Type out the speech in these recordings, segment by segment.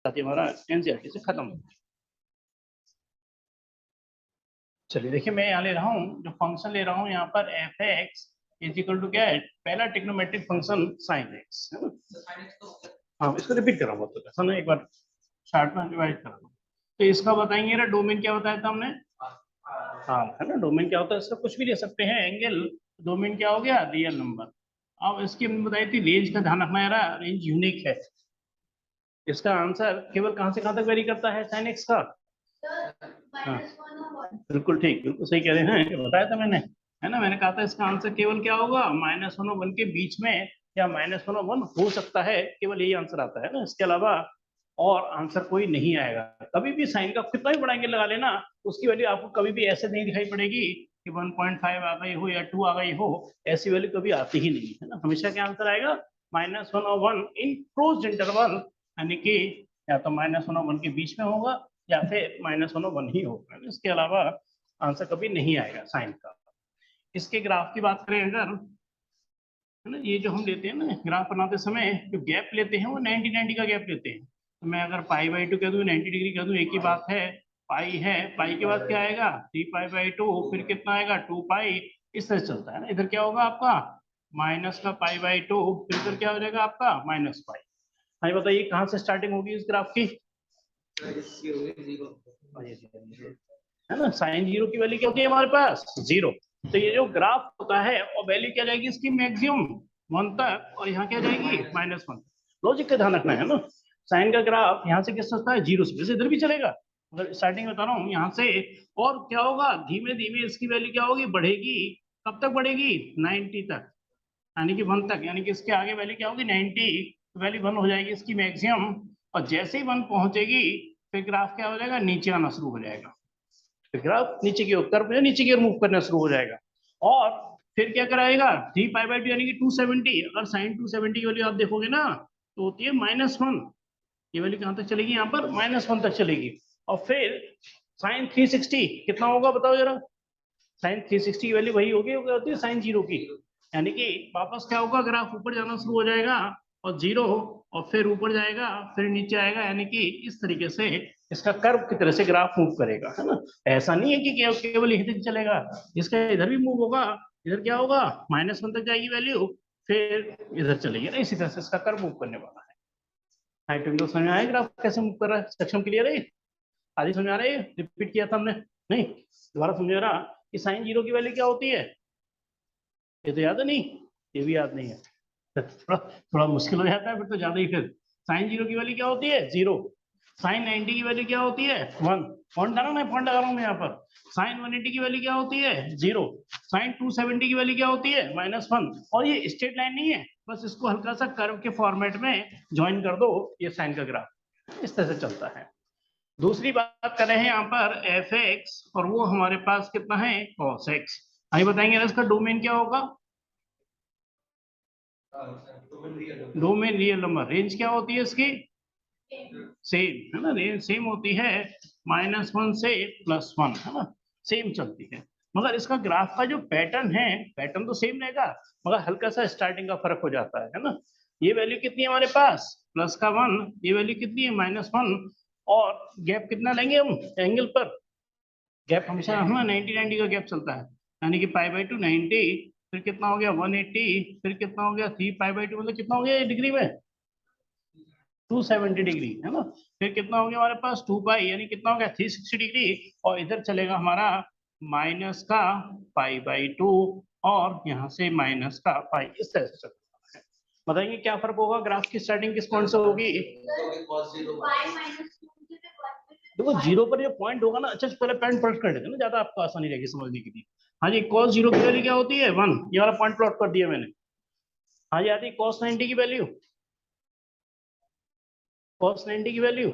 साथ ही हमारा एनसीईआरटी से खत्म हो। चलिए देखिए, मैं यहाँ ले रहा हूँ जो फंक्शन ले रहा हूँ यहाँ पर f x is equal to क्या है, पहला ट्रिग्नोमेट्रिक फंक्शन साइन एक्स है ना। हाँ, इसको रिपीट कर रहा हूँ तो ऐसा ना, एक बार चार्ट में डिवाइड कर रहा हूँ। तो इसका बताएंगे ना, डोमेन क्या बताया था हमने। हाँ है ना, डोमेन क्या होता है, इसका कुछ भी ले सकते हैं एंगल। डोमेन क्या हो गया, रियल नंबर। अब इसकी हमने बताई थी रेंज का ध्यान रखना यार, रेंज यूनिक है। इसका आंसर केवल कहां से कहां तक वेरी करता है साइन एक्स का। हाँ बिल्कुल ठीक, बिल्कुल सही कह रहे हैं, बताया था मैंने, है ना। मैंने कहा था इसका आंसर केवल क्या होगा, -1 और 1 के बीच में, या -1 और 1 हो सकता है, केवल यही आंसर आता है ना, इसके अलावा और आंसर कोई नहीं आएगा। कभी भी साइन का कितना भी बड़ा एंगल लगा लेना, उसकी वैल्यू आपको कभी भी ऐसे नहीं दिखाई पड़ेगी कि 1.5 आ गई हो या 2 आ गई हो, ऐसी वैल्यू कभी आती ही नहीं है ना। हमेशा क्या आंसर आएगा, -1 और 1 इन क्लोज्ड इंटरवल, यानी कि या तो -1 और 1 के बीच में होगा या फिर -1 और 1 ही होगा, इसके अलावा आंसर कभी नहीं आएगा साइन का। इसके ग्राफ की बात करें अगर, है ना, ये जो हम लेते हैं ना ग्राफ बनाते समय, जो गैप लेते हैं वो 90-90 का गैप लेते हैं। तो मैं अगर π/2 कह दूं, 90 डिग्री कह दूं, एक ही बात है। पाई है, पाई के बाद क्या आएगा 3π/2, फिर कितना आएगा 2π, इस तरह चलता है ना। इधर क्या होगा आपका माइनस का π/2, फिर इधर क्या हो जाएगा आपका -π। हाँ बताइए कहाँ से स्टार्टिंग होगी इस ग्राफ की, है ना। साइन जीरो की वैल्यू क्या होती है हमारे पास, 0। तो ये जो ग्राफ होता है और वैल्यू क्या जाएगी इसकी मैक्सिमम 1 तक, और यहाँ क्या जाएगी -1। लॉजिक का ध्यान रखना है ना। साइन का ग्राफ यहाँ से किस होता है, 0 से, वैसे इधर भी चलेगा, मतलब स्टार्टिंग बता रहा हूँ यहाँ से। और क्या होगा, धीमे धीमे इसकी वैल्यू क्या होगी, बढ़ेगी। कब तक बढ़ेगी, 90 तक, यानी कि 1 तक, यानी कि इसके आगे वैल्यू क्या होगी 90, वैल्यू 1 हो जाएगी इसकी मैक्सिमम। और जैसे ही 1 पहुंचेगी, फिर ग्राफ क्या हो जाएगा, नीचे आना शुरू हो जाएगा। ग्राफ नीचे की ओर, कर्व नीचे की ओर मूव करना शुरू हो जाएगा। और फिर क्या कराएगा 3π/2 यानी कि 270। अगर साइन 270 की वैल्यू आप देखोगे ना, तो होती है -1। ये वैल्यू कहां तक चलेगी, यहाँ पर -1 तक चलेगी। और फिर साइन 360 कितना होगा बताओ जरा। साइन 360 की वैल्यू वही होती है साइन 0 की, यानी कि वापस क्या होगा, ग्राफ ऊपर जाना शुरू हो जाएगा और 0, और फिर ऊपर जाएगा, फिर नीचे आएगा, यानी कि इस तरीके से इसका कर्व की तरह से ग्राफ मूव करेगा, है ना। ऐसा नहीं है कि केवल यही तक चलेगा, इसका इधर भी मूव होगा। इधर क्या होगा, -1 तक जाएगी वैल्यू, फिर इधर चलेगी ना, इसी तरह से इसका कर्व मूव करने वाला है। हाइट विंडो समझ में आया, ग्राफ कैसे मूव कर रहा है, सेक्शन क्लियर है, आधी समझ आ रही है, रिपीट किया था हमने, नहीं दोबारा समझ रहा कि साइन 0 की वैल्यू क्या होती है, ये तो याद है नहीं, ये भी याद नहीं है, थोड़ा थोड़ा मुश्किल हो जाता है फिर तो ज्यादा ही। फिर साइन 0 की वैल्यू क्या होती है, 0। साइन 90 की वैल्यू क्या होती है, 1। पॉइंट डाला मैं, पॉइंट लगा रहा हूँ मैं यहाँ पर। साइन 180 की वैल्यू क्या होती है, 0। साइन 270 की वैल्यू क्या होती है, -1। और ये स्ट्रेट लाइन नहीं है, बस इसको हल्का सा कर्व के फॉर्मेट में ज्वाइन कर दो, ये साइन का ग्राफ इस तरह से चलता है। दूसरी बात कर रहे हैं यहाँ पर एफ एक्स, और वो हमारे पास कितना है, cos x। आइए बताएंगे इसका डोमेन क्या होगा, डोमेन रियल नंबर। रेंज क्या होती है इसकी, सेम, है ना, रेंज सेम होती है, -1 से +1, है ना, सेम चलती है। मगर इसका ग्राफ का जो पैटर्न है, पैटर्न तो सेम रहेगा, मगर हल्का सा स्टार्टिंग का फर्क हो जाता है ना। ये वैल्यू कितनी है हमारे पास, +1, ये वैल्यू कितनी है -1, और गैप कितना लेंगे हम एंगल पर, गैप हमेशा हम 90-90 का गैप चलता है, यानी कि π/2 90, फिर कितना हो गया 180, फिर कितना हो गया 3π/2, मतलब कितना हो गया ये डिग्री में 270 डिग्री, है ना। फिर कितना हो गया हमारे पास 2π, यानी कितना हो गया 360 डिग्री, और इधर चलेगा हमारा माइनस का π/2, और यहाँ से माइनस का π, इस तरह से चलता है। बताएंगे क्या फर्क होगा, ग्राफ की स्टार्टिंग किस पॉइंट से होगी, देखो 0 पर ये पॉइंट होगा ना। अच्छा पहले पॉइंट प्लॉट कर देते हैं ना, ज्यादा आपको आसानी रहेगी समझने के लिए। हाँ जी, cos 0 की वैल्यू क्या होती है, 1। ये वाला पॉइंट प्लॉट कर दिया मैंने। हाँ जी, आती है cos 90 की वैल्यू, cos 90 की वैल्यू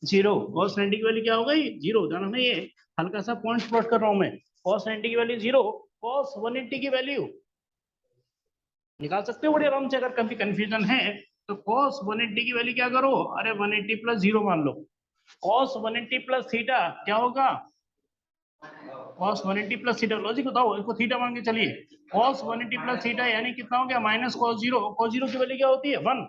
0। cos 90 की वैल्यू क्या हो गई, 0, जाना नहीं है, हल्का सा पॉइंट प्लॉट कर रहा हूं मैं। cos 90 की वैल्यू 0, cos 180 की वैल्यू निकाल सकते हो बड़े आराम से, अगर कभी कंफ्यूजन है तो cos 180 की वैल्यू क्या करो, अरे 180 + 0 मान लो। cos 180 + थीटा क्या होगा, cos 180 + थीटा, लॉजिक बताओ, इसको थीटा मान के चलिए। cos 180 + थीटा यानी कितना हो गया, -cos 0। cos 0 की वैल्यू क्या होती है, 1,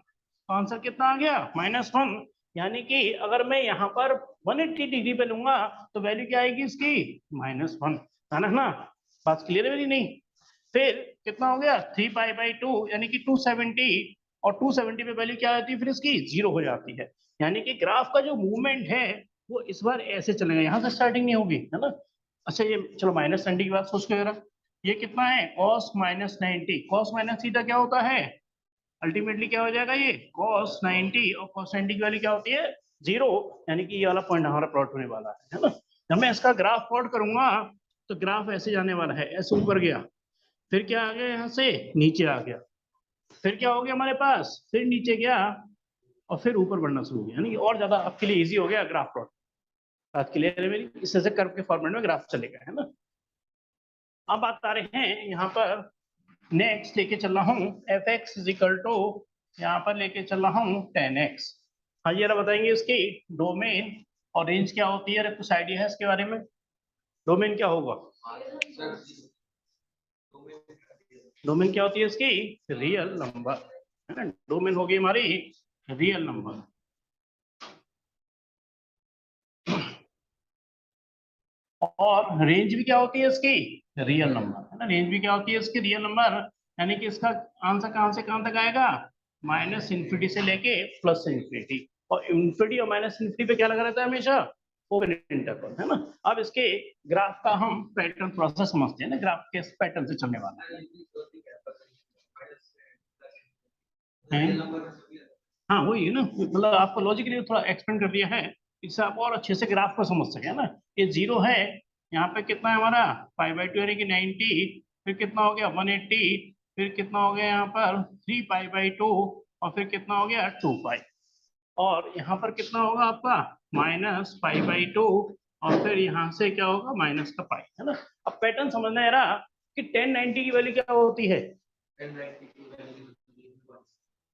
तो आंसर कितना आ गया, -1। यानी कि अगर मैं यहाँ पर 180 डिग्री पे लूंगा तो वैल्यू क्या आएगी इसकी -1, है ना। बात क्लियर है मेरी? नहीं। फिर कितना हो गया 3π/2 यानी कि 270, और 270 पे वैल्यू क्या आती है फिर इसकी 0 हो जाती है। यानी कि ग्राफ का जो मूवमेंट है वो इस बार ऐसे चलेगा, यहाँ से स्टार्टिंग नहीं होगी, है ना। अच्छा ये चलो -90 की बात सोच के जरा, ये कितना है cos -90, cos -थीटा क्या होता है अल्टीमेटली क्या हो जाएगा ये cos 90, और cos 90 की वैल्यू क्या होती है 0, यानी कि ये वाला पॉइंट हमारा प्लॉट होने वाला है ना। जब मैं इसका ग्राफ प्लॉट करूंगा तो ग्राफ ऐसे जाने वाला है, ऐसे ऊपर गया, फिर क्या आ गया यहाँ से नीचे आ गया, फिर क्या हो गया हमारे पास, फिर नीचे गया, और फिर ऊपर बढ़ना शुरू हो गया, यानी और ज्यादा आपके लिए इजी हो गया ग्राफ प्लॉट। बात क्लियर है मेरी? इस तरह से कर्व के फॉर्मेट में ग्राफ चलेगा, है ना। अब बात आ रहे हैं यहाँ पर नेक्स्ट लेके चल रहा हूँ f(x) = यहाँ पर लेके चल रहा हूँ 10x। हाँ ये बताएंगे इसकी डोमेन और रेंज क्या होती है, कुछ आइडिया है इसके बारे में? डोमेन क्या होगा? डोमेन क्या होती है इसकी? रियल नंबर, है ना। डोमेन होगी हमारी रियल नंबर। और रेंज भी क्या होती है इसकी? रियल नंबर, है ना। रेंज भी क्या होती है इसकी? Real number. यानी कि इसका आंसर कहां से कहां तक आएगा? -∞ से लेके +∞। और इन्फिनिटी और -∞ पे क्या लगा रहता है हमेशा? ओपन इंटरवल, है ना। अब इसके ग्राफ का हम पैटर्न थोड़ा सा समझते हैं ना, ग्राफ के पैटर्न से चलने वाला है। हाँ वही है ना, मतलब आपको लॉजिकली थोड़ा एक्सप्लेन कर दिया है, इससे आप और अच्छे से ग्राफ को समझ सके, है ना। ये 0 है, यहाँ पे कितना है हमारा π/2 यानी कि 90, फिर कितना हो गया 180, फिर कितना हो गया यहाँ पर 3π/2, और फिर कितना हो गया 2π, और यहाँ पर कितना होगा आपका -π/2, और फिर यहाँ से क्या होगा माइनस का पाई, है ना। अब पैटर्न समझना है रहा कि 1090 की वैल्यू क्या होती है?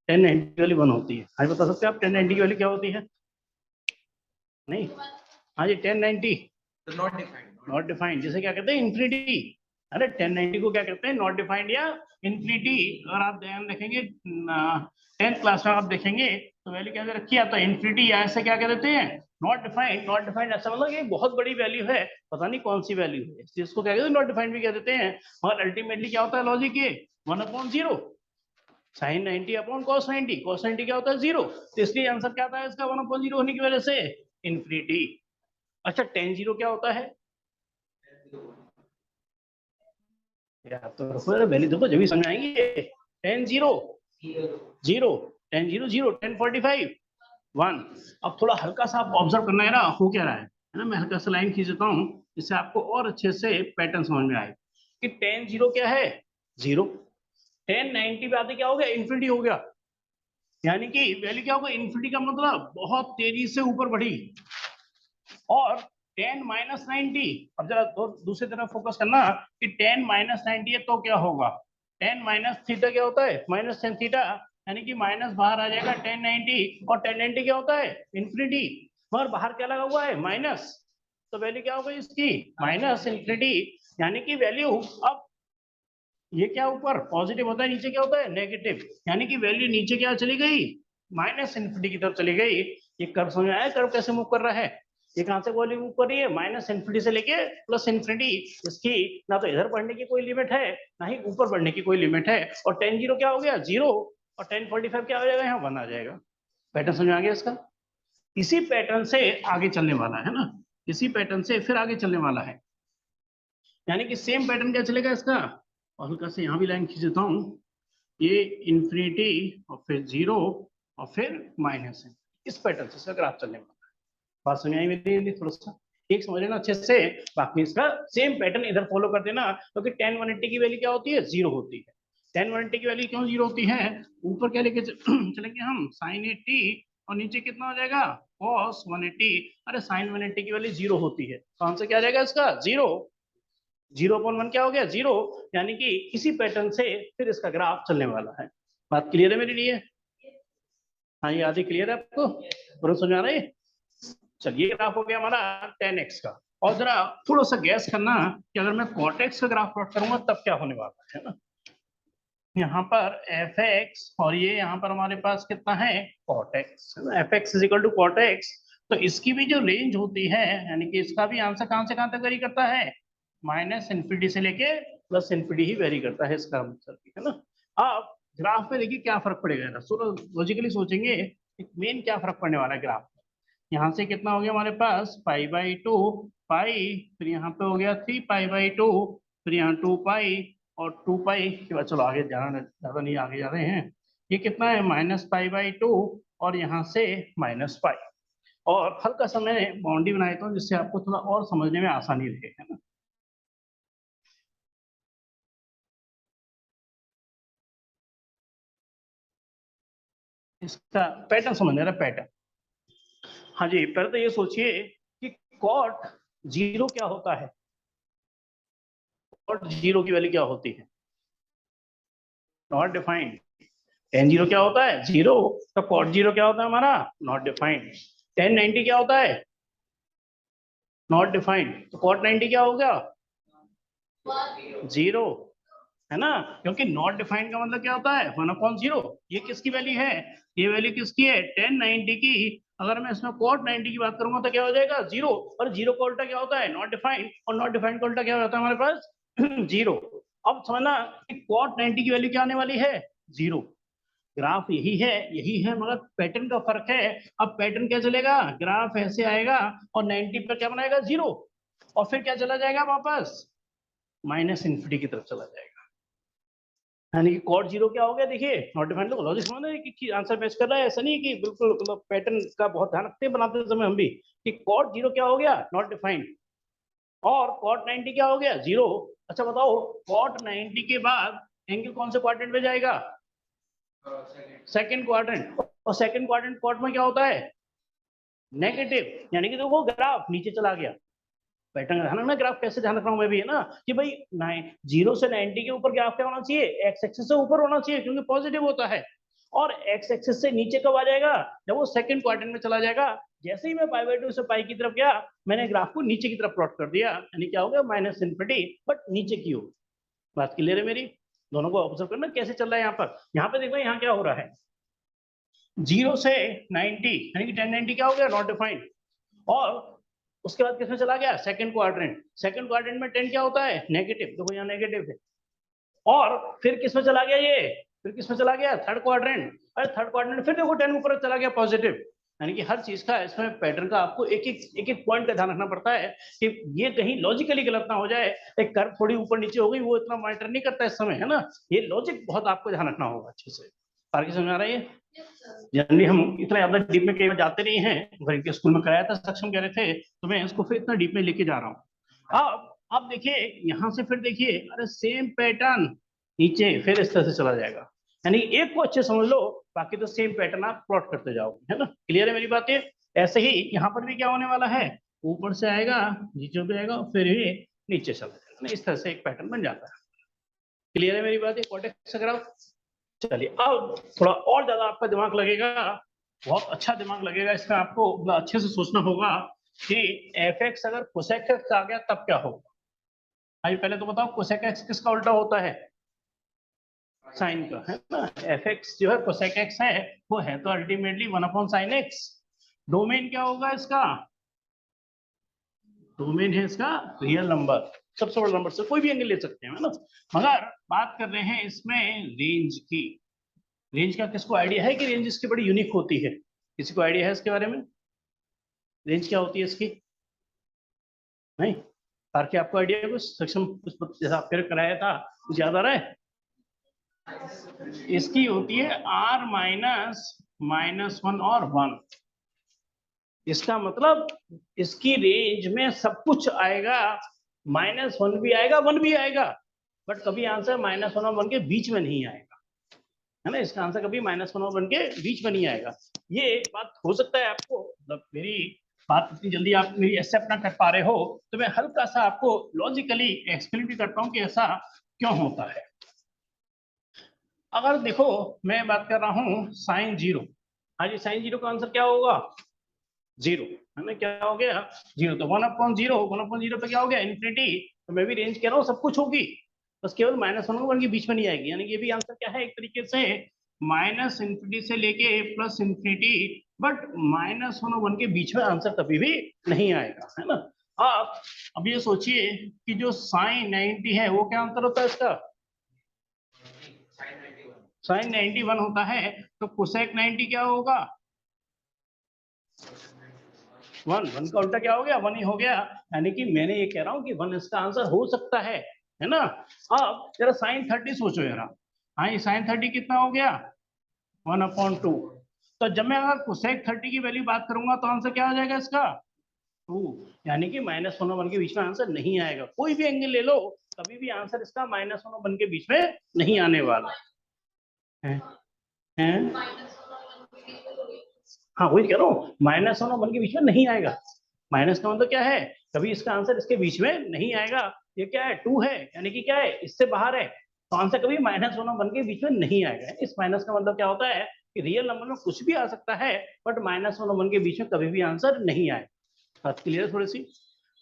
1090 वाली 1 होती है। हाँ बता सकते हैं आप 1090 की वैल्यू क्या होती है? नहीं, हाँ जी 1090 नॉट डिफाइंड, जिसे क्या कहते हैं इन्फिनिटी। अरे 1090 को क्या कहते हैं? नॉट डिफाइंड या इन्फिनिटी। अगर आप ध्यान रखेंगे 10th क्लास में आप देखेंगे तो वैल्यू क्या दे रखी है, तो इन्फिनिटी या ऐसे क्या कह देते हैं नॉट डिफाइंड। नॉट डिफाइंड ऐसा मतलब ये बहुत बड़ी वैल्यू है, पता नहीं कौन सी वैल्यू है, इसको क्या कहते हैं नॉट डिफाइंड भी कह देते हैं। और अल्टीमेटली क्या होता है लॉजिक ये 1/0 sin 90 अपॉन cos 90, cos 90 क्या होता है 0, तो इसलिए आंसर क्या आता है इसका 1/0 होने की वजह से इन्फिनिटी। अच्छा 10 0 क्या होता है? या तो वैल्यू देखो जब भी समझ आएंगे। 10 0 0, 10 0 0, 1045 1। अब थोड़ा हल्का सा आप ऑब्जर्व करना है ना हो क्या रहा है ना। मैं हल्का सा लाइन खींच देता हूँ जिससे आपको और अच्छे से पैटर्न समझ में आए कि 10 0 क्या है 0, 1090 पे आते क्या हो गया इन्फिनिटी हो गया, यानी कि वैल्यू क्या होगा इन्फिनिटी का मतलब बहुत तेजी से ऊपर बढ़ी। और 10 - 90, अब जरा दूसरी तरफ फोकस करना कि 10 - 90 है तो क्या होगा 10 - थीटा क्या होता है -10 थीटा, यानी कि माइनस बाहर आ जाएगा 1090, और 1090 क्या होता है इन्फिनिटी, मगर बाहर क्या लगा हुआ है माइनस, तो वैल्यू क्या होगा इसकी -∞, यानी कि वैल्यू अब ये क्या ऊपर पॉजिटिव होता है नीचे क्या होता है नेगेटिव, यानी कि वैल्यू नीचे क्या चली गई -∞ की तरफ चली गई। ये कर्व समझ आया कर्व कैसे मूव कर रहा है? ये कहां से वैल्यू मूव कर रही है -∞ से लेके +∞। इसकी ना तो इधर बढ़ने की कोई लिमिट है ना ही ऊपर बढ़ने की कोई लिमिट है। और 10 0 क्या हो गया 0, और 1045 क्या हो जाएगा यहाँ 1 आ जाएगा। पैटर्न समझ आ गया इसका? इसी पैटर्न से आगे चलने वाला है ना, इसी पैटर्न से फिर आगे चलने वाला है, यानी कि सेम पैटर्न क्या चलेगा इसका। और हल्का से यहाँ भी लाइन खींच देता हूँ, ये इन्फिनिटी और फिर 0 और फिर माइनस है, इस पैटर्न से इसका ग्राफ चलने वाला है। बात समझ आई मेरी? थोड़ा सा एक समझ लेना अच्छे से, बाकी इसका सेम पैटर्न इधर फॉलो कर देना, क्योंकि 10 180 की वैल्यू क्या होती है 0 होती है। 10 180 की वैल्यू क्यों 0 होती है? ऊपर क्या लेके चलेंगे हम sin 80, और नीचे कितना हो जाएगा cos 180। अरे sin 180 की वैल्यू 0 होती है, कौन सा क्या आ जाएगा इसका 0, 0/1 क्या हो गया 0, यानी कि इसी पैटर्न से फिर इसका ग्राफ चलने वाला है। बात क्लियर है मेरे लिए? हाँ ये आधी क्लियर है आपको, पूरा समझ आ रहा है? चलिए ग्राफ हो गया हमारा 10x का। और जरा थोड़ा सा गैस करना कि अगर मैं cot x का ग्राफ प्लॉट करूंगा तब क्या होने वाला है ना। यहाँ पर एफ एक्स और ये यहाँ पर हमारे पास कितना है cot x, f x is equal to cot x. तो इसकी भी जो रेंज होती है, यानी कि इसका भी आंसर कहाँ से कहाँ तक वेरी करता है, माइनस इन्फिनिटी से लेके प्लस इन्फिनिटी ही वेरी करता है इसका आंसर, है ना। अब ग्राफ में देखिए क्या फर्क पड़ेगा ना, लॉजिकली सोचेंगे मेन क्या फर्क पड़ने वाला है ग्राफ। यहाँ से कितना हो गया हमारे पास पाई बाई टू पाई, फिर यहाँ पे हो गया 3 पाई बाई 2, फिर यहाँ 2 पाई और 2 पाई के बाद चलो आगे जाना ज्यादा नहीं, आगे जा रहे हैं। ये कितना है -पाई/2 और यहाँ से -पाई। और हल्का सा मैं बाउंड्री बना देता हूँ जिससे आपको थोड़ा और समझने में आसानी रहे, है ना। इसका पैटर्न समझ रहा पैटर्न। हाँ जी, पहले तो ये सोचिए कि कॉट जीरो क्या होता है, कॉट जीरो की वैल्यू क्या होती है, नॉट डिफाइंड। टेन जीरो क्या होता है जीरो, तो कॉट जीरो क्या होता है हमारा नॉट डिफाइंड। 1090 क्या होता है नॉट डिफाइंड, तो कॉट 90 क्या हो गया जीरो, है ना। क्योंकि नॉट डिफाइंड का मतलब क्या होता है 1/0। ये किसकी वैल्यू है, ये वैल्यू किसकी है 1090 की। अगर मैं इसमें कॉट 90 की बात करूंगा तो क्या हो जाएगा जीरो, और जीरो का उल्टा क्या होता है नॉट डिफाइंड, और नॉट डिफाइंड का उल्टा क्या होता है हमारे पास जीरो। अब समझना कि कॉट 90 की वैल्यू क्या आने वाली है जीरो। ग्राफ यही है मगर पैटर्न का फर्क है। अब पैटर्न क्या चलेगा, ग्राफ ऐसे आएगा और 90 पर क्या बनाएगा जीरो, और फिर क्या चला जाएगा वापस माइनस इन्फिनिटी की तरफ चला जाएगा। यानी कि कॉट जीरो क्या हो गया, देखिए नॉट डिफाइंड। लॉजिक समझ रहे हैं कि आंसर मैच कर रहा है, ऐसा नहीं कि बिल्कुल मतलब पैटर्न का बहुत ध्यान रखते हैं बनाते समय हम भी, कि कॉट जीरो क्या हो गया नॉट डिफाइंड, और कॉट 90 क्या हो गया जीरो। अच्छा बताओ कॉट 90 के बाद एंगल कौन से क्वाड्रेंट में जाएगा, सेकंड क्वाड्रेंट। और सेकंड क्वाड्रेंट कॉट में क्या होता है नेगेटिव, यानी कि देखो ग्राफ नीचे चला गया। पैटर्न का ध्यान रखना, ग्राफ कैसे ध्यान रख रहा हूं मैं भी, है ना, कि भाई 0 से 90 के ऊपर ग्राफ क्या होना चाहिए, एक्स एक्सिस से ऊपर होना चाहिए क्योंकि पॉजिटिव होता है। और एक्स एक्सिस से नीचे कब आ जाएगा, जब वो सेकंड क्वाड्रेंट में चला जाएगा। जैसे ही मैं पाई/2 से पाई की तरफ गया, मैंने ग्राफ को नीचे की तरफ प्लॉट कर दिया, यानी क्या हो गया माइनस इन्फिनिटी, बट नीचे की ओर। बात क्लियर है मेरी, दोनों को ऑब्जर्व करना कैसे चल रहा है। यहाँ पे देखो यहाँ क्या हो रहा है, 0 से 90 यानी कि 1090 क्या हो गया नॉट डिफाइंड, और उसके बाद किसमें चला गया सेकंड क्वाड्रेंट। सेकंड क्वाड्रेंट में 10 क्या होता है नेगेटिव, देखो यहाँ नेगेटिव है। और फिर किसमें चला गया ये, फिर किसमें चला गया थर्ड क्वाड्रेंट। अरे थर्ड क्वाड्रेंट फिर देखो 10 ऊपर चला गया पॉजिटिव। यानी कि हर चीज का इसमें पैटर्न का आपको एक पॉइंट का ध्यान रखना पड़ता है कि ये कहीं लॉजिकली गलत ना हो जाए। एक कर्व थोड़ी ऊपर नीचे हो गई वो इतना मैटर नहीं करता इस समय, है ना। ये लॉजिक बहुत आपको ध्यान रखना होगा अच्छे से। आगे समझ आ रहा है। जनरली हम इतना ज्यादा डीप में कई बार जाते नहीं हैं, घर के स्कूल में कराया था, सक्षम कह रहे थे, तो मैं इसको फिर इतना डीप में लेके जा रहा हूँ। अब देखिए यहाँ से फिर देखिए, अरे सेम पैटर्न नीचे फिर इस तरह से चला जाएगा। यानी एक को अच्छे समझ लो, बाकी तो सेम पैटर्न आप प्लॉट करते जाओगे, है ना। क्लियर है मेरी बात ये। ऐसे ही यहाँ पर भी क्या होने वाला है, ऊपर से आएगा नीचे पे आएगा फिर ये नीचे चला जाएगा, इस तरह से एक पैटर्न बन जाता है। क्लियर है मेरी बात ये, कॉर्टेक्स ग्राफ। चलिए अब थोड़ा और ज्यादा आपका दिमाग लगेगा, बहुत अच्छा दिमाग लगेगा इसका, आपको अच्छे से सोचना होगा कि एफ एक्स अगर कोसेक एक्स आ गया तब क्या होगा। अभी पहले तो बताओ कोसेक एक्स किसका उल्टा होता है, साइन का, है ना। एफ एक्स जो है कोसेक एक्स है, वो है तो अल्टीमेटली 1/sin x। डोमेन क्या होगा इसका, डोमेन है इसका रियल नंबर, सबसे बड़ा नंबर से कोई भी एंगल ले सकते हैं, है ना। मगर बात कर रहे हैं इसमें रेंज की। रेंज का किसको आइडिया है कि रेंज इसकी बड़ी यूनिक होती है, किसी को आइडिया है इसके बारे में, रेंज क्या होती है इसकी, नहीं ताकि आपको आइडिया है कुछ, सक्षम कुछ जैसा आप कराया था कुछ याद आ रहा है। इसकी होती है r -(-1) और 1। इसका मतलब इसकी रेंज में सब कुछ आएगा, -1 भी आएगा 1 भी आएगा, बट कभी आंसर -1 और 1 के बीच में नहीं आएगा, है ना। इसका आंसर कभी -1 और 1 के बीच में नहीं आएगा। ये बात हो सकता है आपको, मतलब मेरी बात इतनी जल्दी आप मेरी एक्सेप्ट ना कर पा रहे हो, तो मैं हल्का सा आपको लॉजिकली एक्सप्लेन भी करता हूँ कि ऐसा क्यों होता है। अगर देखो मैं बात कर रहा हूँ साइन जीरो, हाँ जी साइन जीरो का आंसर क्या होगा जीरो, है ना। क्या हो गया जीरो, तो 1/0, 1/0 पे क्या हो गया इन्फिनिटी। तो मैं भी रेंज कह रहा हूँ सब कुछ होगी, बस केवल -1 और 1 के बीच में नहीं आएगी, यानी ये भी आंसर क्या है एक तरीके से -∞ से लेके +∞, बट -1 और 1 के बीच में आंसर कभी भी नहीं आएगा, है ना। आप अब ये सोचिए कि जो sin 90 है वो क्या आंसर होता है इसका, sin 91 होता है, तो cosec 90 क्या होगा, 1 का उल्टा क्या हो गया, 1 ही हो गया। यानी कि मैंने ये कह रहा हूं कि 1 इसका आंसर हो सकता है ना। अब जरा sin 30 सोचो जरा, हाँ ये sin 30 कितना हो गया, 1/2। तो जब मैं अगर cosec 30 की वैल्यू बात करूंगा तो आंसर क्या आ जाएगा इसका, 2। यानी कि -1 और 1 के बीच में आंसर नहीं आएगा, कोई भी एंगल ले लो कभी भी आंसर इसका -1 और 1 के बीच में नहीं आने वाला है। हाँ वही कह रहा हूँ, -1 और 1 के बीच में नहीं आएगा। माइनस का मतलब क्या है, कभी इसका आंसर इसके बीच में नहीं आएगा। ये क्या है, 2 है, यानी कि क्या है, इससे बाहर है, तो आंसर कभी -1 और 1 के बीच में नहीं आएगा। इस माइनस का मतलब क्या होता है कि रियल नंबर में कुछ भी आ सकता है, बट -1 और 1 के बीच में कभी भी आंसर नहीं आएगा। बात क्लियर थोड़ी सी।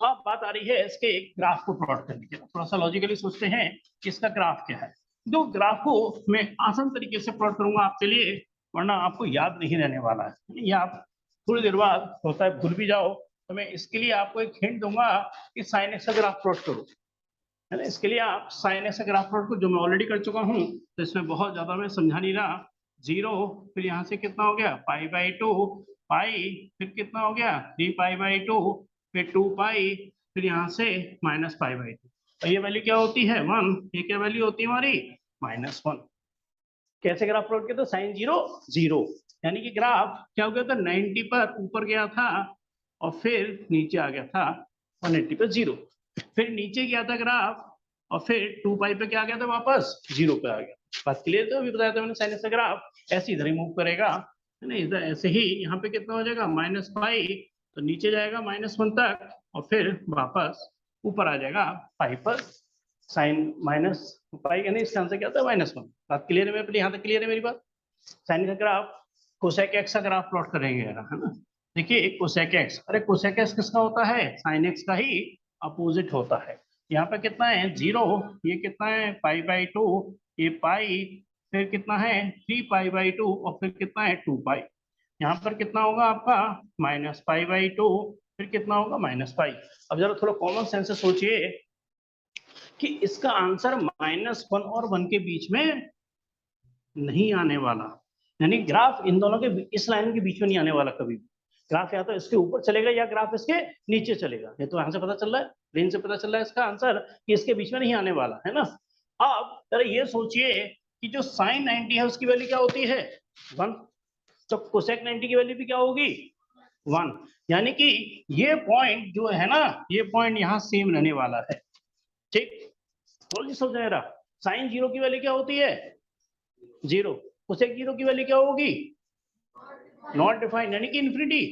अब बात आ रही है इसके ग्राफ को प्लॉट करने की। थोड़ा सा लॉजिकली सोचते हैं कि इसका ग्राफ क्या है। तो ग्राफ को मैं आसान तरीके से प्लॉट करूंगा आपके लिए, वरना आपको याद नहीं रहने वाला है, या आप थोड़ी देर बाद होता है भूल भी जाओ। तो मैं इसके लिए आपको एक हिंट दूंगा कि sin x का ग्राफ प्लॉट करो, है ना। इसके लिए आप sin x का ग्राफ प्लॉट को, जो मैं ऑलरेडी कर चुका हूँ, तो इसमें बहुत ज्यादा मैं समझा नहीं रहा। 0, फिर यहाँ से कितना हो गया π/2, पाई, फिर कितना हो गया 3π/2, फिर 2π, फिर यहाँ से -π/2। तो ये वैल्यू क्या होती है 1, ये क्या वैल्यू होती है हमारी -1। कैसे ग्राफ प्लॉट किया, तो sin 0 0, यानी कि ग्राफ क्या हो गया था 90 पर ऊपर गया था और फिर नीचे आ गया था 180 पर 0, फिर नीचे गया था ग्राफ और फिर 2π पे क्या आ गया था वापस 0 पे आ गया। बात क्लियर, तो अभी बताया था मैंने, साइन का ग्राफ ऐसे इधर ही मूव करेगा, है ना, इधर ऐसे ही। यहाँ पे कितना हो जाएगा -π, तो नीचे जाएगा -1 तक और फिर वापस ऊपर आ जाएगा पाई पर। साइन -π यानी इसका आंसर क्या था -1। बात क्लियर है मेरे, यहाँ तक क्लियर है मेरी बात। साइन का ग्राफ कोसेक एक्स का ग्राफ प्लॉट करेंगे, है ना। देखिए कोसेक एक्स, अरे कोसेक एक्स किसका होता है, साइन एक्स का ही अपोजिट होता है। यहाँ पे कितना है 0, ये कितना है π/2, ये पाई, फिर कितना है 3π/2 और फिर कितना है 2π। यहाँ पर कितना होगा आपका -π/2, फिर कितना होगा -π। अब जरा थोड़ा कॉमन सेंस से सोचिए कि इसका आंसर -1 और 1 के बीच में नहीं आने वाला, यानी ग्राफ इन दोनों के, इस लाइन के बीच में नहीं आने वाला कभी भी। ग्राफ या तो इसके ऊपर चलेगा या ग्राफ इसके नीचे चलेगा। ये तो यहाँ से पता चल रहा है, रेंज से पता चल रहा है इसका आंसर कि इसके बीच में नहीं आने वाला, है ना। अब जरा ये सोचिए कि जो sin 90 है उसकी वैल्यू क्या होती है 1, तो cosec 90 की वैल्यू भी क्या होगी 1, यानी कि ये पॉइंट जो है ना, ये पॉइंट यहाँ सेम रहने वाला है। ठीक, थोड़ा सी समझ रहा, sin 0 की वैल्यू क्या होती है 0, cosec 0 की वैल्यू क्या होगी नॉट डिफाइंड, यानी कि इन्फिनिटी,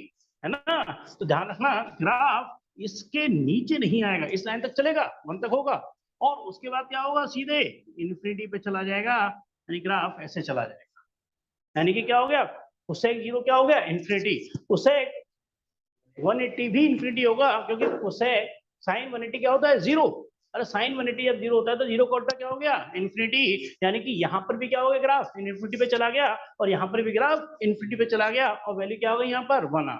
है ना। तो ध्यान रखना ग्राफ इसके नीचे नहीं आएगा, इस लाइन तक चलेगा 1 तक होगा और उसके बाद क्या होगा सीधे इन्फिनिटी पे चला जाएगा, यानी ग्राफ ऐसे चला जाएगा। यानी कि क्या हो गया cosec 0 क्या हो गया इन्फिनिटी, cosec 180 भी इन्फिनिटी होगा, क्योंकि cosec sin 180 क्या होता है 0। अरे sin 180 जब 0 होता है तो 0 का उल्टा क्या हो गया इन्फिनिटी, यानी कि यहाँ पर भी क्या हो गया ग्राफ इन्फिनिटी पे चला गया और यहाँ पर भी ग्राफ इन्फिनिटी पे चला गया और वैल्यू क्या हो गई यहाँ पर 1 आ।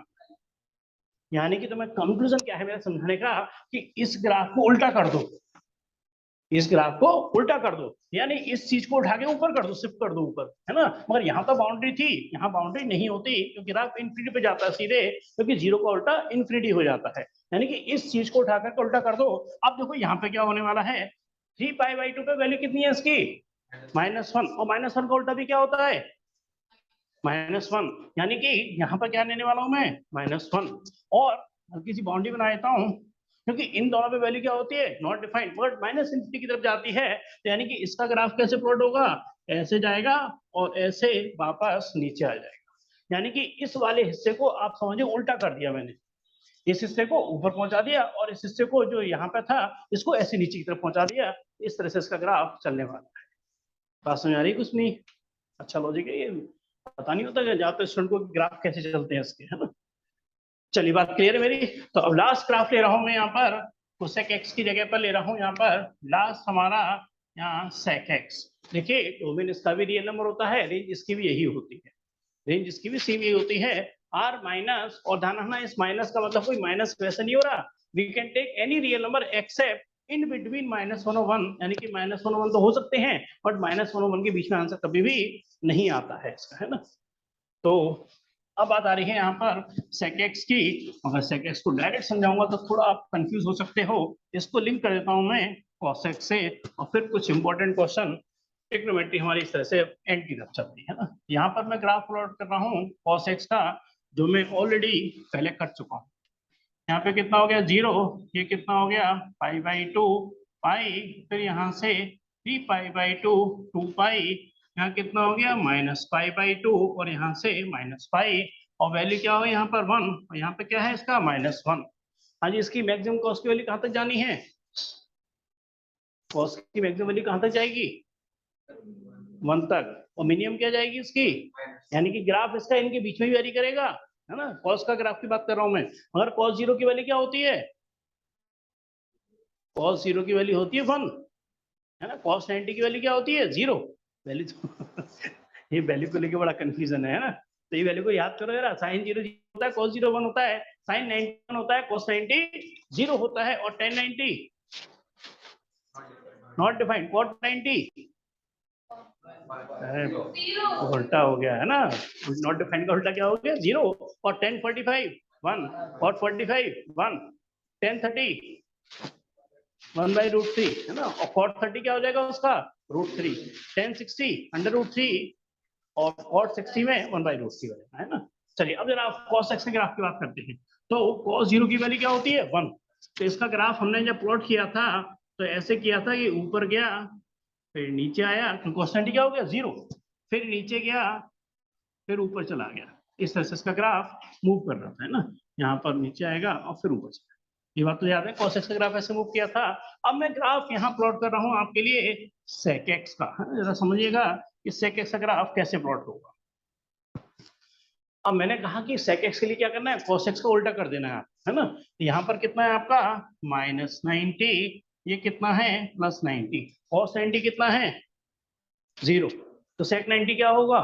यानी कि तुम्हें कंक्लूजन क्या है मेरा समझाने का कि इस ग्राफ को उल्टा कर दो, इस ग्राफ को उल्टा कर दो, यानी इस चीज को उठा के ऊपर कर दो, शिफ्ट कर दो ऊपर, है ना। मगर यहाँ तो बाउंड्री थी, यहाँ बाउंड्री नहीं होती क्योंकि ग्राफ इन्फिनिटी पे जाता है सीधे, क्योंकि 0 का उल्टा इन्फिनिटी हो जाता है। यानी कि इस चीज को उठाकर उल्टा कर दो। अब देखो यहाँ पे क्या होने वाला है, 3π/2 पे वैल्यू कितनी है इसकी -1, और -1 का उल्टा भी क्या होता है -1, यानी कि यहाँ पर क्या लेने वाला हूँ मैं -1। और हल्की सी बाउंड्री बना देता हूँ, क्योंकि इन दोनों पे वैल्यू क्या होती है नॉट डिफाइंड, बट -∞ की तरफ जाती है, तो यानी कि इसका ग्राफ कैसे प्लॉट होगा, ऐसे जाएगा और ऐसे वापस नीचे आ जाएगा। यानी कि इस वाले हिस्से को आप समझिए उल्टा कर दिया मैंने, इस हिस्से को ऊपर पहुंचा दिया और इस हिस्से को जो यहाँ पे था इसको ऐसे नीचे की तरफ पहुंचा दिया। इस तरह से इसका ग्राफ चलने वाला है। बात समझ आ रही कुछ नहीं, अच्छा लॉजिक है ये, पता नहीं होता जाते स्टूडेंट को ग्राफ कैसे चलते हैं इसके, है ना। चलिए बात क्लियर है मेरी। तो अब लास्ट ग्राफ ले रहा हूं मैं यहाँ पर, cosec x की जगह पर ले रहा हूं यहाँ पर लास्ट हमारा यहाँ sec x, देखिए डोमेन इसका भी रियल नंबर होता है, रेंज इसकी भी यही होती है, रेंज इसकी भी सेम यही होती है। r माइनस, और ध्यान रखना इस माइनस का मतलब कोई माइनस वैसे नहीं हो रहा, we can take any real number except in between -1 और 1, यानी कि -1 और 1 तो हो सकते हैं, बट -1 और 1 के बीच में आंसर कभी भी नहीं आता है इसका, है ना। तो अब बात आ रही है यहाँ पर sec x की। अगर sec x को डायरेक्ट समझाऊंगा तो थोड़ा आप कंफ्यूज हो सकते हो, इसको लिंक कर देता हूँ मैं cos x से, और फिर कुछ इंपॉर्टेंट क्वेश्चन ट्रिग्नोमेट्री हमारी इस तरह से एंड की तरफ चलती है ना। यहाँ पर मैं ग्राफ प्लॉट कर रहा हूँ cos x का, जो मैं ऑलरेडी पहले कर चुका हूँ। यहाँ पे कितना हो गया 0, ये कितना हो गया π/2 पाई, फिर यहाँ से 3π/2 2पाई, यहाँ कितना हो गया -π/2, और यहाँ से -पाई, और वैल्यू क्या होगा यहाँ पर 1, और यहाँ पे क्या है इसका -1। हाँ जी, इसकी मैक्सिमम कॉस्ट की वैल्यू कहाँ तक जानी है, कॉस्ट की मैक्सिमम वैल्यू कहाँ तक जाएगी 1 तक, और मिनिमम क्या जाएगी इसकी, यानी कि ग्राफ इसका इनके बीच में ही वेरी करेगा, है ना। कॉस का ग्राफ की बात कर रहा हूं मैं, मगर cos 0 की वैल्यू क्या होती है, cos 0 की वैल्यू होती है 1, है ना। cos 90 की वैल्यू क्या होती है 0 वैल्यू तो ये वैल्यू को लेके बड़ा कंफ्यूजन है ना। तो ये वैल्यू को याद करो यार, sin 0 होता है, cos 0 1 होता है, sin 90 1 होता है, cos 90 0 होता है, और tan 90 नॉट डिफाइंड, cot 90 उल्टा हो गया है ना, नॉट डिफाइंड का उल्टा क्या हो गया 0, और 1045 1, और 45 1, 1030 1/√3, है ना, और cot 30 क्या हो जाएगा उसका √3, 1060 √3, और cot 60 में 1/√3 हो जाएगा, है ना। चलिए अब जरा cos x के ग्राफ की बात करते हैं। तो cos 0 की वैल्यू क्या होती है 1, तो इसका ग्राफ हमने जब प्लॉट किया था तो ऐसे किया था कि ऊपर गया, फिर नीचे आया, तो cos 90 क्या हो गया 0, फिर नीचे गया, फिर ऊपर चला गया, इस तरह से इसका ग्राफ मूव कर रहा था, है ना। यहाँ पर नीचे आएगा और फिर ऊपर चला, ये बात तो याद है, cos x का ग्राफ ऐसे मूव किया था। अब मैं ग्राफ यहाँ प्लॉट कर रहा हूँ आपके लिए sec x का, जरा समझिएगा कि sec x का ग्राफ कैसे प्लॉट होगा। अब मैंने कहा कि sec x के लिए क्या करना है, cos x का उल्टा कर देना है ना। यहाँ पर कितना है आपका -90, ये कितना है +90, cos 90 कितना है 0, तो sec 90 क्या होगा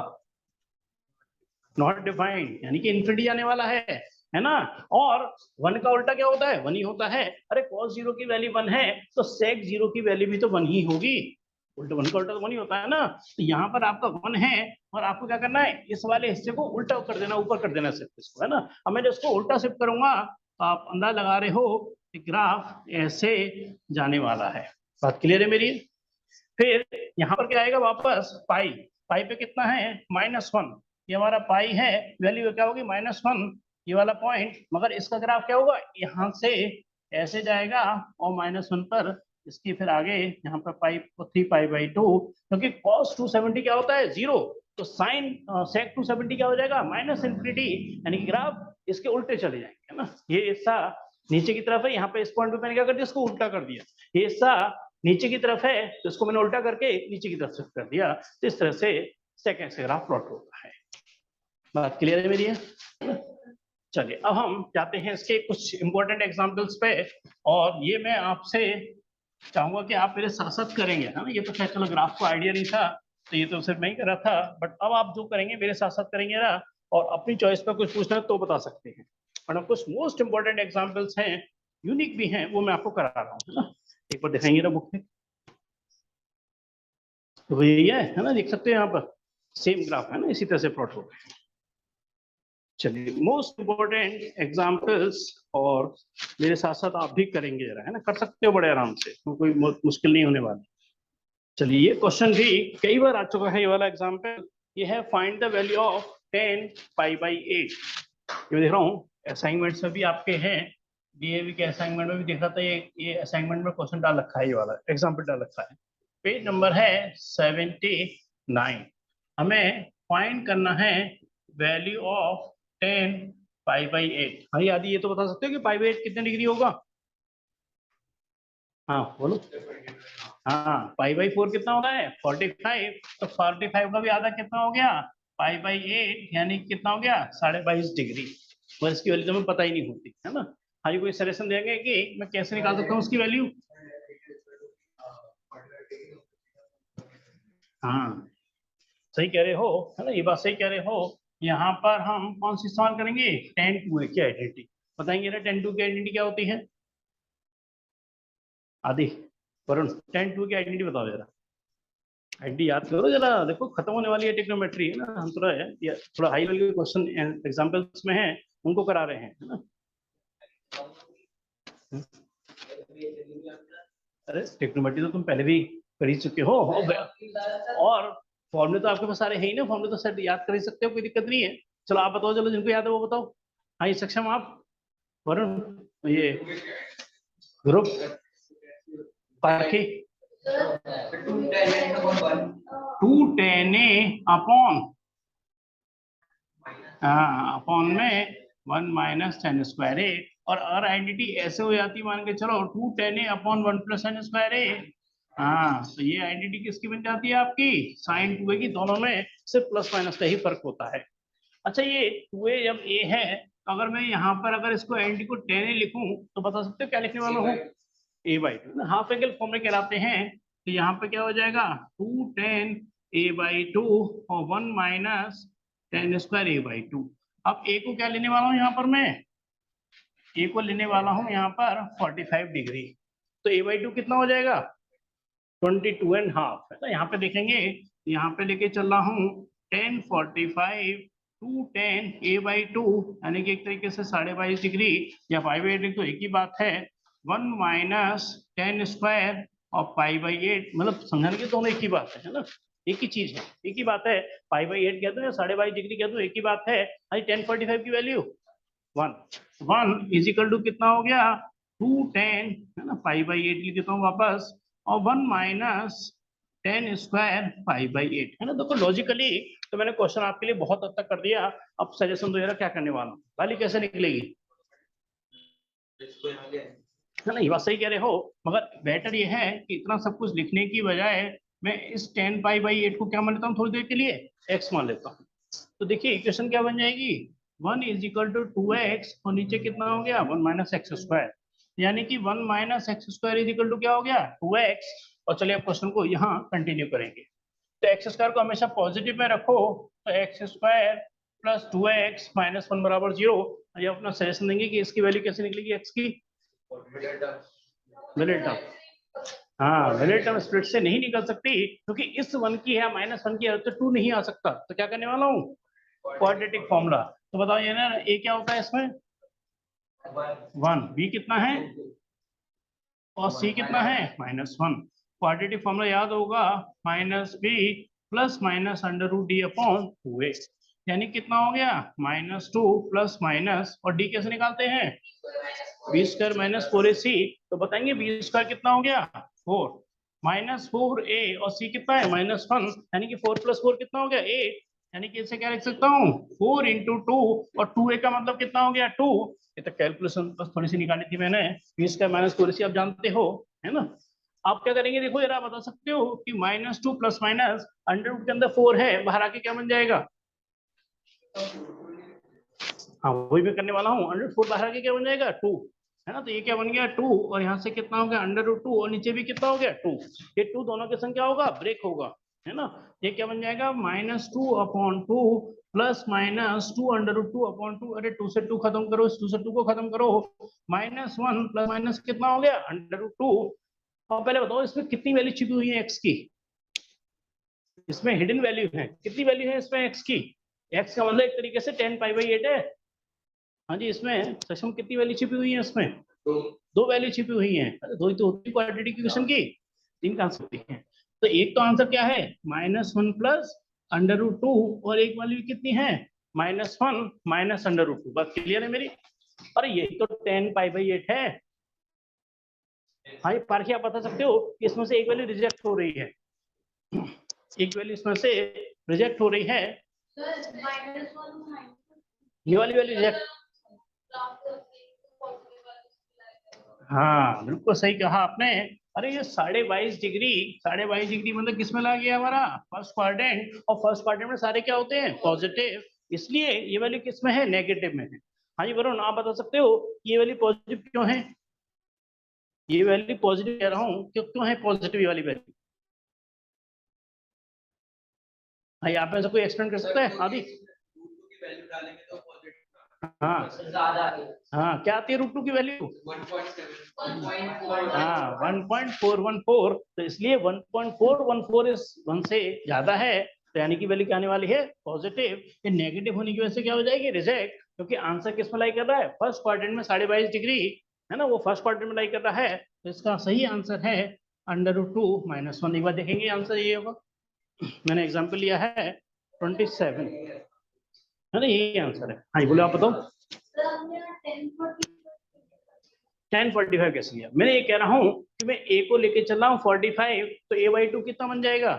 नॉट डिफाइंड, यानी कि इन्फिनिटी जाने वाला है ना। और 1 का उल्टा क्या होता है 1 ही होता है, अरे cos 0 की वैल्यू 1 है तो sec 0 की वैल्यू भी तो 1 ही होगी, उल्टा 1 का उल्टा तो 1 ही होता है ना। तो यहाँ पर आपका 1 है, और आपको क्या करना है इस वाले हिस्से को उल्टा कर देना, ऊपर कर देना सिर्फ इसको, है ना। अब मैं जब इसको उल्टा शिफ्ट करूंगा तो आप अंदाजा लगा रहे हो कि ग्राफ ऐसे जाने वाला है, बात क्लियर है मेरी। फिर यहाँ पर क्या आएगा वापस पाई, पाई पे कितना है -1, ये हमारा पाई है, वैल्यू क्या होगी -1, ये वाला पॉइंट, मगर इसका ग्राफ क्या होगा यहाँ से ऐसे जाएगा, और -1 पर इसकी फिर आगे यहाँ पर पाई 3π/2, क्योंकि cos 270 क्या होता है 0, तो साइन sec 270 क्या हो जाएगा -∞, यानी कि ग्राफ इसके उल्टे चले जाएंगे, है ना। ये हिस्सा नीचे की तरफ है, यहाँ पे इस पॉइंट पे मैंने क्या कर दिया इसको उल्टा कर दिया, ये हिस्सा नीचे की तरफ है तो इसको मैंने उल्टा करके नीचे की तरफ शिफ्ट कर दिया, तो इस तरह से सेकंड से ग्राफ प्लॉट होता है। बात क्लियर है मेरी? चलिए अब हम जाते हैं इसके कुछ इंपॉर्टेंट एग्जांपल्स पे, और ये मैं आपसे चाहूंगा कि आप मेरे साथ साथ करेंगे, है ना। ये तो खैर चलो ग्राफ को आइडिया नहीं था तो ये तो सिर्फ मैं ही कर रहा था, बट अब आप जो करेंगे मेरे साथ साथ करेंगे ना, और अपनी चॉइस पर कुछ पूछना तो बता सकते हैं, और कुछ मोस्ट इंपॉर्टेंट एग्जाम्पल्स हैं, यूनिक भी हैं, वो मैं आपको करा रहा हूँ, है ना। एक बार दिखाएंगे ना बुक में, तो यही है ना, देख सकते हैं यहाँ पर सेम ग्राफ है ना, इसी तरह से प्लॉट हो गए। चलिए मोस्ट इंपॉर्टेंट एग्जांपल्स, और मेरे साथ साथ आप भी करेंगे जरा, है ना, कर सकते हो बड़े आराम से, तो कोई मुश्किल नहीं होने वाली। चलिए ये क्वेश्चन भी कई बार आ चुका है, ये वाला एग्जांपल, ये है फाइंड द वैल्यू ऑफ 10π/8। ये देख रहा हूँ असाइनमेंट्स में भी आपके हैं, डीएवी के असाइनमेंट में भी देखा था, ये असाइनमेंट में क्वेश्चन डाल रखा है, ये वाला एग्जाम्पल डाल रखा है, पेज नंबर है 79। हमें फाइंड करना है वैल्यू ऑफ 10π/8। हाँ यादी ये तो बता सकते हो कि π/8 कितने डिग्री होगा? हाँ बोलो। हाँ π/4 कितना होता है 45, तो 45 का भी आधा कितना हो गया π/8, यानी कितना हो गया 22.5 डिग्री, और इसकी वैल्यू तो हमें पता ही नहीं होती, है ना। हाँ जी कोई सजेशन देंगे कि मैं कैसे निकाल सकता हूँ उसकी वैल्यू? हाँ सही कह रहे हो, है ना, ये बात सही कह रहे हो। यहाँ पर हम कौन सी इस्तेमाल करेंगे, tan 2a की आइडेंटिटी बताएंगे ना, tan 2 की आइडेंटिटी क्या होती है? आदि वरुण, tan 2 की आइडेंटिटी बताओ जरा, आइडेंटिटी याद करो जरा, देखो खत्म होने वाली है टेक्नोमेट्री, है ना, हम थोड़ा है ये थोड़ा हाई लेवल के क्वेश्चन एग्जांपल्स में है उनको करा रहे हैं, है ना। अरे टेक्नोमेट्री तो तुम पहले भी कर ही चुके हो, और फॉर्मूले तो आपके पास सारे हैं ही ना, फॉर्मूले तो सर याद कर ही सकते हो, कोई दिक्कत नहीं है। चलो आप बताओ, चलो जिनको याद है वो बताओ। हाँ ये सक्षम आप, वरुण, ये ग्रुप पारखी, 210a अपॉन अपॉन में 1 - tan² और अगर आइडेंटिटी ऐसे हो जाती मान के चलो 210a अपॉन 1 + tan²। हाँ तो ये आइडेंटिटी किसकी बन जाती है आपकी, sin 2a की। दोनों में सिर्फ प्लस माइनस का ही फर्क होता है। अच्छा ये 2a जब a है, अगर मैं यहाँ पर अगर इसको आइडेंटिटी को tan a लिखूं तो बता सकते हो क्या लिखने वाला हूँ, a/2 हाफ एंगल फॉर्म में कहलाते हैं। तो यहाँ पे क्या हो जाएगा, 210a/2 और 1 - tan²a/2। अब a को क्या लेने वाला हूँ यहाँ पर मैं, a को लेने वाला हूँ यहाँ पर 45 डिग्री। तो a/2 कितना हो जाएगा, 22.5 है। तो यहाँ पे देखेंगे, यहाँ पे लेके चल रहा हूँ 1045 210a/2 यानी कि एक तरीके से 22.5 डिग्री या 5/8 तो एक ही बात है। 1 - tan² और π/8 मतलब समझाने की दोनों एक ही बात है ना, एक ही चीज है, एक ही बात है। π/8 कह दो या 22.5 डिग्री कह दो, एक ही बात है। 1045 की वैल्यू 1 कितना हो गया, 210 है ना, π/8 लिख देता हूँ वापस, और 1 - tan² π/8 है ना। देखो लॉजिकली तो मैंने क्वेश्चन आपके लिए बहुत हद तक कर दिया। अब सजेशन दो जरा क्या करने वाला हूँ, वैल्यू कैसे निकलेगी, है ना, ये बात सही कह रहे हो। मगर बेटर ये है कि इतना सब कुछ लिखने की बजाय मैं इस 10π/8 को क्या मान लेता हूँ थोड़ी देर के लिए, x मान लेता हूँ। तो देखिए इक्वेशन क्या बन जाएगी, 1 = 2x और नीचे कितना हो गया 1 - x², यानी कि 1 - x² क्या हो गया 2x। और चलिए अब क्वेश्चन को यहाँ कंटिन्यू करेंगे। तो x² को हमेशा पॉजिटिव में रखो, तो x² + 2x - 1 = 0। ये अपना सजेशन देंगे कि इसकी वैल्यू कैसे निकलेगी x की, मिडिल टर्म। हाँ मिडिल टर्म स्प्लिट से नहीं निकल सकती, क्योंकि इस 1 की है -1 की है तो 2 नहीं आ सकता। तो क्या करने वाला हूँ, क्वाड्रेटिक फॉर्मूला। तो बताओ ये ना a क्या होता है इसमें 1, b कितना है और c कितना है -1। क्वाड्रेटिक फॉर्मूला याद होगा, -b ± √d/2a, यानी कितना हो गया -2 ± और d कैसे निकालते हैं, b² - 4ac। तो बताएंगे b² कितना हो गया 4, -4a और c कितना है -1, यानी कि 4 + 4 कितना हो गया 8। यानी कि इसे क्या लिख सकता हूँ 4 × 2 और 2a का मतलब कितना हो गया 2। ये तो कैलकुलेशन बस थोड़ी सी निकाली थी मैंने, b² - 4ac आप जानते हो, है ना। आप क्या करेंगे, देखो जरा बता सकते हो कि -2 ± अंडर रूट के अंदर 4 है, बाहर आके क्या बन जाएगा, हाँ वही मैं करने वाला हूँ, √4 बाहर आके क्या बन जाएगा 2, है ना। तो ये क्या बन गया 2 और यहाँ से कितना हो गया √2 और नीचे भी कितना हो गया 2। ये 2 दोनों के संग क्या होगा ब्रेक होगा, है ना। ये क्या बन जाएगा -2/2 ± 2 √2/2। अरे 2 से 2 खत्म करो, इस 2 से 2 को खत्म करो, -1 + माइनस कितना हो गया √2। और पहले बताओ इसमें कितनी वैल्यू छिपी हुई है x की, इसमें हिडन वैल्यू है, कितनी वैल्यू है इसमें x की, x का मतलब एक तरीके से 10π/8 है। हाँ जी, इसमें सक्षम कितनी वैल्यू छिपी हुई है, इसमें दो वैल्यू छिपी हुई है। अरे दो ही तो होती है क्वाड्रेटिक इक्वेशन की, तीन कहाँ सकती है। तो एक तो आंसर क्या है -1 + √2 और एक वैल्यू कितनी है -1 - √2। बात क्लियर है मेरी। अरे यही तो 10π/8 है। हाँ ये पारखी आप बता सकते हो कि इसमें से एक वैल्यू रिजेक्ट हो रही है, एक वैल्यू इसमें से रिजेक्ट हो रही है, ये वाली वैल्यू रिजेक्ट। हाँ बिल्कुल सही कहा आपने। अरे ये 22.5 डिग्री मतलब किस में ला गया हमारा फर्स्ट क्वाड्रेंट, और फर्स्ट क्वाड्रेंट में सारे क्या होते हैं पॉजिटिव, इसलिए ये वैल्यू किस में है नेगेटिव में है। हाँ जी वरुण आप बता सकते हो ये वैल्यू पॉजिटिव क्यों है, ये वैल्यू पॉजिटिव कह रहा हूँ क्यों क्यों है पॉजिटिव ये वाली वैल्यू। हाँ, यहाँ पे से कोई एक्सप्लेन कर सकता है आदि? हाँ हाँ, क्या आती है रूट 2 की वैल्यू? हाँ 1.414, तो इसलिए 1.414 इस 1 से ज्यादा है, तो यानी कि वैल्यू क्या आने वाली है? पॉजिटिव। ये नेगेटिव होने की वजह से क्या हो जाएगी? रिजेक्ट, क्योंकि आंसर किस में लाई कर रहा है? फर्स्ट क्वाड्रेंट में 22.5 डिग्री है ना, वो फर्स्ट क्वाड्रेंट में लाई कर रहा है, तो इसका सही आंसर है √2 - 1। एक बार देखेंगे आंसर ये होगा। मैंने एग्जाम्पल लिया है 27 है ना, यही आंसर है। हाँ बोलो, आप बताओ। 1045 कैसे लिया? मैंने ये कह रहा हूं कि मैं ए को लेके चल रहा हूँ 45, तो a/2 कितना बन जाएगा?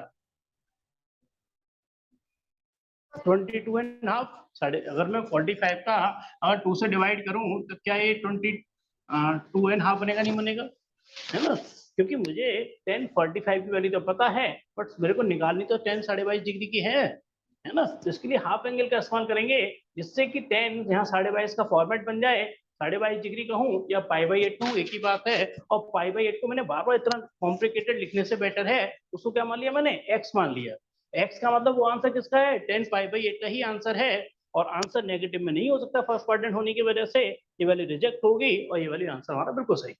22.5। साढ़े, अगर मैं 45 का अगर 2 से डिवाइड करूं तो क्या ये 22.5 बनेगा? नहीं बनेगा, है ना, क्योंकि मुझे 1045 की वैल्यू तो पता है, बट मेरे को निकालनी तो 10 22.5 डिग्री की है ना। तो इसके लिए हाफ एंगल का इस्तेमाल करेंगे, जिससे कि 10 यहाँ 22.5 का फॉर्मेट बन जाए। 22.5 डिग्री कहूँ या π/8 कहूँ, एक ही बात है। और π/8 को मैंने बार बार इतना कॉम्प्लिकेटेड लिखने से बेटर है उसको क्या मान लिया मैंने? एक्स मान लिया। एक्स का मतलब वो आंसर किसका है? 10 π/8 का ही आंसर है, और आंसर नेगेटिव में नहीं हो सकता फर्स्ट क्वाड्रेंट होने की वजह से। ये वैल्यू रिजेक्ट होगी और ये वैल्यू आंसर हमारा बिल्कुल सही।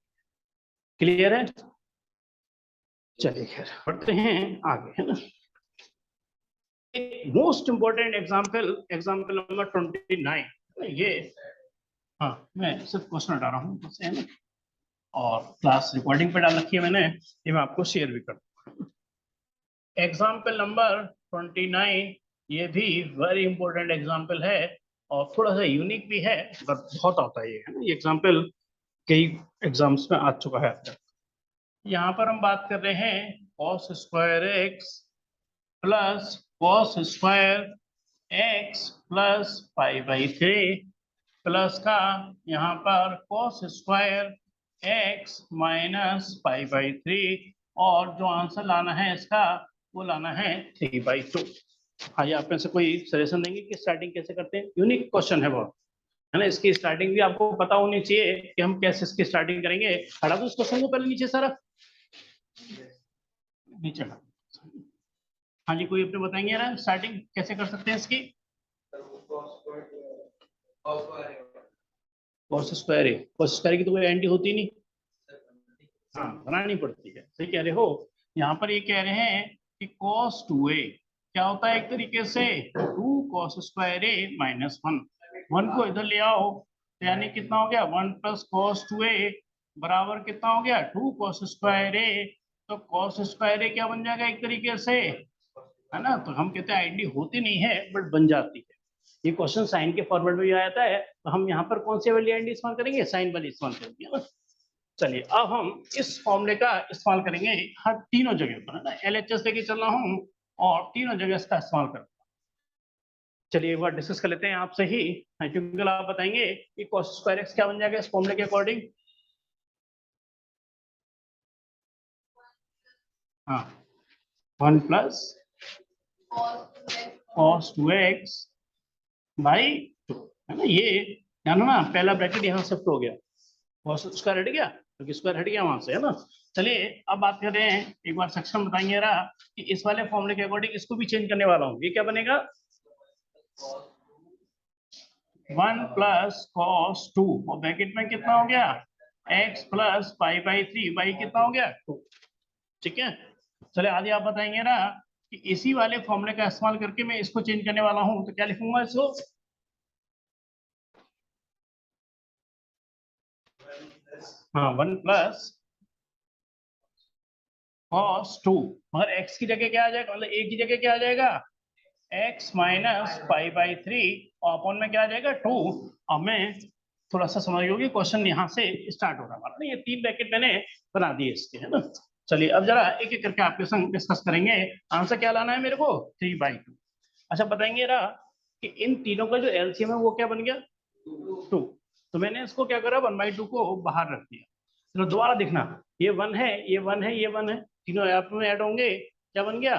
क्लियर है? चलिए खैर बढ़ते हैं आगे, है ना। Most important example, example number 29। ये, हाँ मैं सिर्फ क्वेश्चन हटा रहा हूँ, है ना, और क्लास रिकॉर्डिंग पे डाल रखी है मैंने, ये मैं आपको शेयर भी कर दूँ। एग्जाम्पल नंबर 29, ये भी वेरी इंपॉर्टेंट एग्जाम्पल है, और थोड़ा सा यूनिक भी है, बट बहुत आता है ये, है ना। ये एग्जाम्पल कई एग्जाम्स में आ चुका है। यहाँ पर हम बात कर रहे हैं cos square x plus cos square x plus π/3 plus का यहाँ पर cos स्क्वायर x माइनस π/3, और जो आंसर लाना है इसका वो लाना है 3/2। हाँ, आप में से कोई सजेशन देंगे कि स्टार्टिंग कैसे करते हैं? यूनिक क्वेश्चन है बहुत, है ना। इसकी स्टार्टिंग भी आपको पता होनी चाहिए कि हम कैसे इसकी स्टार्टिंग करेंगे। हटा दो इस क्वेश्चन को पहले नीचे सारा, नीचे। हाँ जी, कोई अपने बताएंगे ना स्टार्टिंग कैसे कर सकते हैं इसकी? cos स्क्वायर है, cos स्क्वायर की तो कोई एंटी होती नहीं, हाँ बनानी पड़ती है, सही कह रहे हो। यहाँ पर ये कह रहे हैं कि cos 2a क्या होता है? एक तरीके से 2 cos स्क्वायर a - 1। 1 को इधर ले आओ, तो यानी कितना हो गया? 1 + cos 2a बराबर कितना हो गया? 2 cos स्क्वायर a। तो cos स्क्वायर a क्या बन जाएगा एक तरीके से, है ना। तो हम कहते हैं आईडी होती नहीं है बट बन जाती है। ये क्वेश्चन साइन के फॉर्मेट में भी आ जाता है, तो हम यहाँ पर कौन सी वाली आईडी इस्तेमाल करेंगे? साइन वाली इस्तेमाल करेंगे ना। चलिए अब हम इस फॉर्मूले का इस्तेमाल करेंगे हर तीनों जगह पर, है ना। LHS लेके चल रहा हूँ और तीनों जगह इसका इस्तेमाल करूंगा। चलिए एक बार डिस्कस कर लेते हैं आपसे ही, क्योंकि आप बताएंगे कि cos स्क्वायर x क्या बन जाएगा इस फॉर्मूले के अकॉर्डिंग। हाँ, 1 + cos 2x बाई 2, है ना। ये जानो ना, पहला ब्रैकेट यहाँ शिफ्ट हो गया, cos स्क्वायर हट गया क्योंकि स्क्वायर हट गया वहां से, है ना। चलिए अब बात कर रहे हैं, एक बार सेक्शन बताएंगे रहा कि इस वाले फॉर्मूले के अकॉर्डिंग इसको भी चेंज करने वाला हूँ। ये क्या बनेगा? 1 + cos 2 और ब्रैकेट में कितना हो गया? x + π/3 बाई कितना हो गया? 2। ठीक है, चलिए आगे आप बताएंगे ना कि इसी वाले फॉर्मूले का इस्तेमाल करके मैं इसको चेंज करने वाला हूं, तो क्या लिखूंगा इसको? हाँ, 1 + cos 2, मगर x की जगह क्या आ जाएगा? मतलब a की जगह क्या आ जाएगा? x - π/3 और अपॉन में क्या आ जाएगा? 2। अब मैं थोड़ा सा समझ होगी, क्वेश्चन यहाँ से स्टार्ट हो रहा हमारा ना। ये 3 ब्रैकेट मैंने बना दिए इसके, है ना। चलिए अब जरा एक एक करके आपके संग डिस्कस करेंगे। आंसर क्या लाना है मेरे को? 3/2। अच्छा बताएंगे ना कि इन तीनों का जो एलसीएम है वो क्या बन गया? 2। तो मैंने इसको क्या करा? 1/2 को बाहर रख दिया। चलो दोबारा देखना, ये 1 है, ये 1 है, ये 1 है, तीनों आप में ऐड होंगे, क्या बन गया?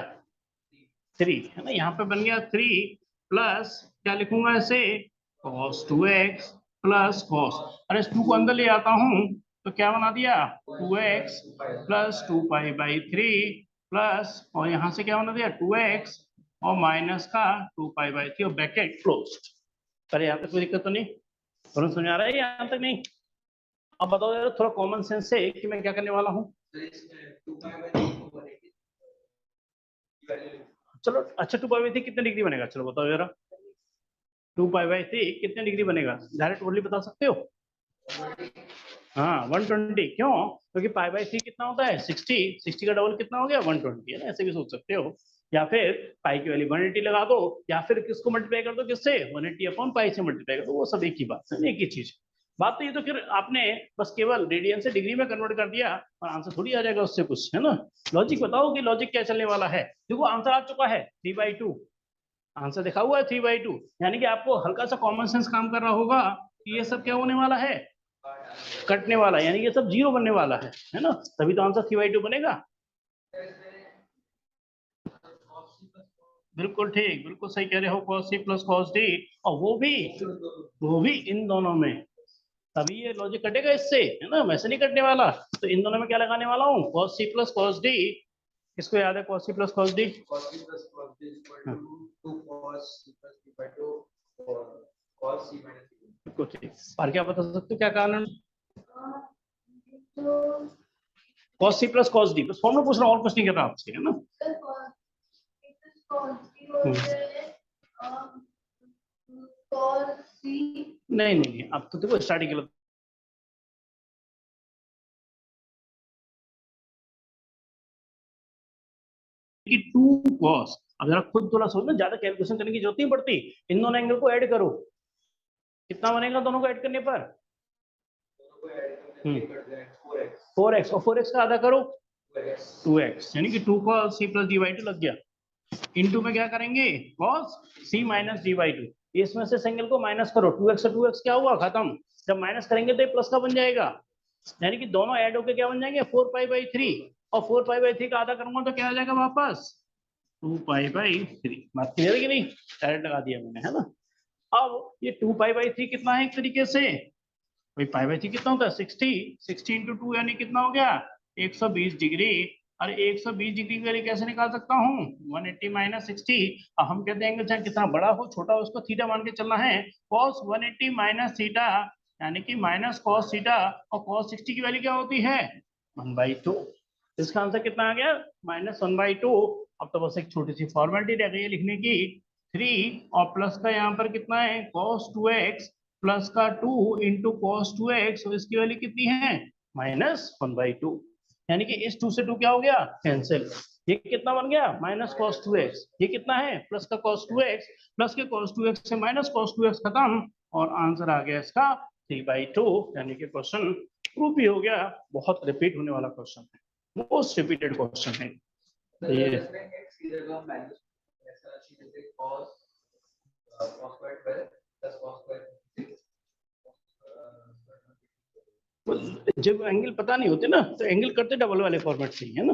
3, है ना। यहाँ पे बन गया 3 प्लस क्या लिखूंगा इसे? cos 2x प्लस cos, अरे इस 2 को अंदर ले आता हूँ तो क्या बना दिया? 2x + 2π/3 प्लस, और यहाँ से क्या बना दिया? 2x और माइनस का 2π/3 और ब्रैकेट क्लोज्ड। पर यहाँ तक कोई दिक्कत तो नहीं? तुरंत समझ आ रहा है यहाँ तक नहीं? अब बताओ यार थोड़ा कॉमन सेंस से कि मैं क्या करने वाला हूँ। चलो अच्छा 2π/3 कितने डिग्री बनेगा, चलो बताओ जरा। 2π/3 कितने डिग्री बनेगा, डायरेक्ट ओनली बता सकते हो? हाँ 120। क्यों? क्योंकि π/3 कितना होता है 60 का डबल कितना हो गया 120 है ना, ऐसे भी सोच सकते हो। या फिर पाई की वैल्यू 180 लगा दो, या फिर किसको मल्टीप्लाई कर दो किससे 180/पाई से मल्टीप्लाई कर दो, वो सब एक ही बात है, एक ही चीज। बात तो ये तो फिर आपने बस केवल रेडियन से डिग्री में कन्वर्ट कर दिया और आंसर थोड़ी आ जाएगा उससे कुछ, है ना। लॉजिक बताओ कि लॉजिक क्या चलने वाला है। देखो आंसर आ चुका है 3/2, आंसर देखा हुआ है 3/2, यानी कि आपको हल्का सा कॉमन सेंस काम कर रहा होगा कि ये सब क्या होने वाला है, कटने वाला है, यानी ये सब जीरो बनने वाला है ना, तभी तो आंसर 3/2 बनेगा। बिल्कुल ठीक, बिल्कुल सही कह रहे हो, cos c plus cos d, और वो भी इन दोनों में, तभी ये लॉजिक कटेगा इससे, है ना, वैसे नहीं कटने वाला। तो इन दोनों में क्या लगाने वाला हूँ, cos c plus cos d। किसको याद है cos c plus cos d? बिल्कुल ठीक। और क्या बता सकते हो क्या कारण? cos c plus cos d, बस फॉर्मूला पूछ रहा हूँ और कुछ नहीं कर रहा आपसे, है ना। नहीं नहीं नहीं, अब तो देखो स्टार्टिंग के लिए कि 2 cos, अब जरा खुद थोड़ा सोचना, ज्यादा कैलकुलेशन करने की जरूरत नहीं पड़ती। इन दोनों एंगल को ऐड करो, कितना बनेगा दोनों को ऐड करने पर? 4x, और 4x का आधा करो 2x, यानी कि 2 cos c प्लस d/2 लग गया। इनटू में क्या करेंगे cos c माइनस d/2, इसमें से एंगल को माइनस करो, 2x से 2x क्या हुआ खत्म, जब माइनस करेंगे तो ये प्लस का बन जाएगा, यानी कि दोनों ऐड होकर क्या बन जाएंगे 4π/3, और 4π/3 का आधा करूंगा तो क्या आ जाएगा वापस 2π/3। बात क्लियर है कि नहीं? डायरेक्ट लगा दिया मैंने, है ना। अब ये 2π/3 कितना है एक तरीके से, भाई π/3 कितना होता है 60 इंटू 2 यानी कितना हो गया 120 डिग्री। और 120 डिग्री के लिए कैसे निकाल सकता हूँ 180 माइनस 60। अब हम कहते हैं चाहे कितना बड़ा हो छोटा हो उसको थीटा मान के चलना है, cos 180 माइनस थीटा यानी कि माइनस cos थीटा, और cos 60 की वैल्यू क्या होती है 1/2। इसका आंसर कितना आ गया -1/2। अब तो बस एक छोटी सी फॉर्मेलिटी रह गई है लिखने की, 3 और प्लस का यहाँ पर कितना है cos 2x प्लस का 2 इंटू cos 2x, और इसकी वैल्यू कितनी है -1/2, यानी कि इस 2 से 2 क्या हो गया कैंसिल। ये कितना बन गया -cos 2x, ये कितना है प्लस का cos 2x, प्लस के cos 2x से -cos 2x खत्म, और आंसर आ गया इसका 3/2, यानी कि क्वेश्चन प्रूफ भी हो गया। बहुत रिपीट होने वाला क्वेश्चन है, मोस्ट रिपीटेड क्वेश्चन है ये। जब एंगल पता नहीं होते ना तो एंगल करते डबल वाले फॉर्मेट से ही, है ना।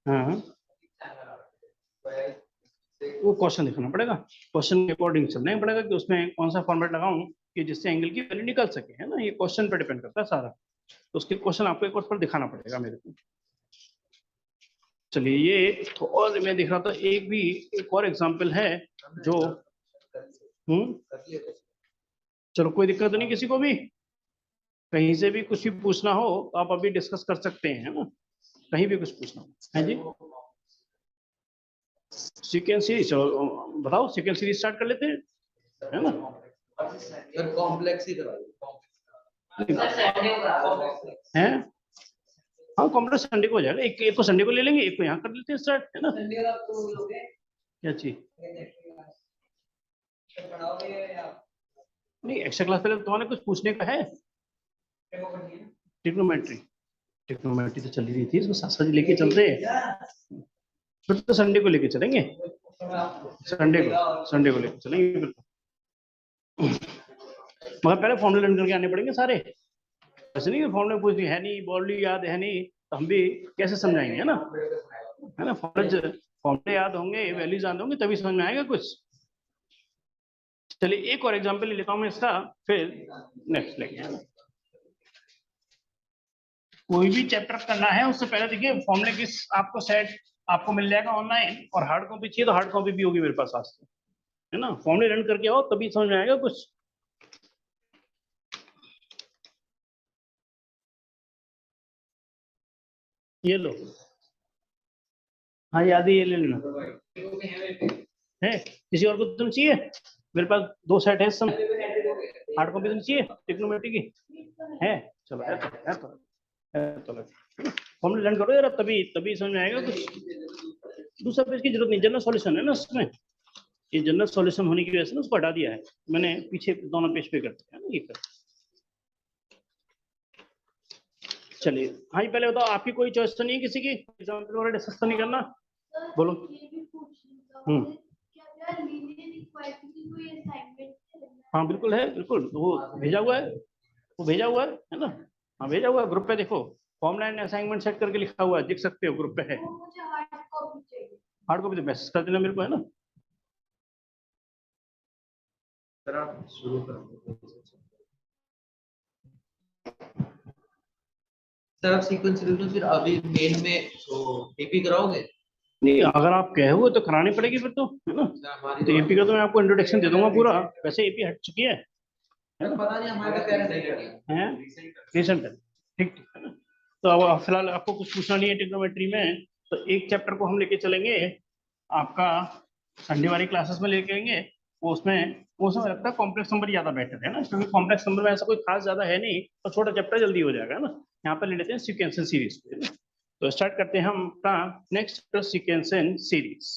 हाँ वो क्वेश्चन देखना पड़ेगा, क्वेश्चन के अकॉर्डिंग चलना ही पड़ेगा कि उसमें कौन सा फॉर्मेट लगाऊं कि जिससे एंगल की वैल्यू निकल सके, है ना। ये क्वेश्चन पर डिपेंड करता है सारा, तो उसके क्वेश्चन आपको एक और पर दिखाना पड़ेगा मेरे को। चलिए ये तो, और मैं देख रहा था एक और एग्जांपल है जो चलो कोई दिक्कत नहीं किसी को भी, कहीं से भी कुछ भी पूछना हो तो आप अभी डिस्कस कर सकते हैं, है ना, कहीं भी कुछ पूछना हो। है जी सीक्वेंस सीरीज, चलो बताओ सीक्वेंस सीरीज स्टार्ट कर लेते हैं, है ना। कॉम्प्लेक्स ही करा हैं हाँ कॉम्प्लेक्स संडे को हो जाएगा, एक को संडे को ले लेंगे, एक को यहाँ कर लेते हैं स्टार्ट, है ना। क्या चीज नहीं एक्स्ट्रा क्लास पहले तुम्हारे कुछ पूछने का है, ट्रिग्नोमेट्री तो चल ही रही थी, इसको साथ लेके चलते हैं, फिर तो संडे को लेके चलेंगे, संडे को लेके चलेंगे फिर तो। मगर पहले फॉर्मूले लर्न करके आने पड़ेंगे सारे, ऐसे नहीं फॉर्मूले पूछ है नहीं, बॉडी याद है नहीं, तो हम भी कैसे समझाएंगे, है ना। फॉर्मूले याद होंगे, वैल्यूज याद होंगे तभी समझ में आएगा कुछ। चलिए एक और एग्जांपल ले लेता हूं मैं इसका, फिर नेक्स्ट लेंगे, है ना। कोई भी चैप्टर करना है उससे पहले देखिए फॉर्मूले किस आपको सेट आपको मिल जाएगा ऑनलाइन, और हार्ड कॉपी चाहिए तो हार्ड कॉपी भी होगी मेरे पास आज से, है ना। फॉर्मूले रन करके आओ तभी समझ में आएगा कुछ। ये लो, हाँ याद है, ये ले लेना है। किसी और को तुम चाहिए? मेरे पास 2 सेट है इस समय। हार्ड कॉपी तुम चाहिए टेक्नोमेट्री की? है, चलो है तो फॉर्मूले रन करो यार, तभी तभी समझ में आएगा कुछ। दूसरा पेज की जरूरत नहीं, जनरल सॉल्यूशन है ना उसमें। ये जनरल सॉल्यूशन होने की वजह से ना उसको हटा दिया है मैंने, पीछे दोनों पेज पे करते हैं ना ये कर। चलिए हाँ, ये पहले बताओ, आपकी कोई चॉइस तो नहीं है किसी की? एग्जाम्पल वगैरह डिस्कस तो नहीं करना? बोलो। हाँ बिल्कुल है, बिल्कुल, वो भेजा हुआ है, वो भेजा हुआ है ना। हाँ भेजा हुआ है ग्रुप पे, देखो फॉर्मूला एंड असाइनमेंट सेट करके लिखा हुआ है, देख सकते हो ग्रुप पे है। हार्ड कॉपी तो मैसेज कर देना मेरे को, है ना। सर आप शुरू कर। सर आप सीक्वेंस रिव्यू फिर अभी मेन में तो एपी कराओगे? नहीं, अगर आप कहे हुए तो करानी पड़ेगी फिर तो, है ना। तो एपी का तो मैं आपको इंट्रोडक्शन दे दूंगा पूरा, वैसे एपी हट चुकी है ना? पता नहीं हमारे पेरेंट्स हैं रिसेंट है, ठीक ठीक है ना। तो अब फिलहाल आपको कुछ पूछना नहीं है टेक्नोमेट्री में, तो एक चैप्टर को हम लेके चलेंगे आपका संडे वाली क्लासेस में लेके आएंगे। वो उसमें लगता है कॉम्प्लेक्स नंबर ज्यादा बेटर है ना, क्योंकि कॉम्प्लेक्स नंबर में ऐसा कोई खास ज्यादा है नहीं, और छोटा चैप्टर जल्दी हो जाएगा ना। यहाँ पर ले लेते हैं सीक्वेंस सीरीज पे, है ना। तो स्टार्ट करते हैं हम अपना नेक्स्ट चैप्टर सीक्वेंस सीरीज।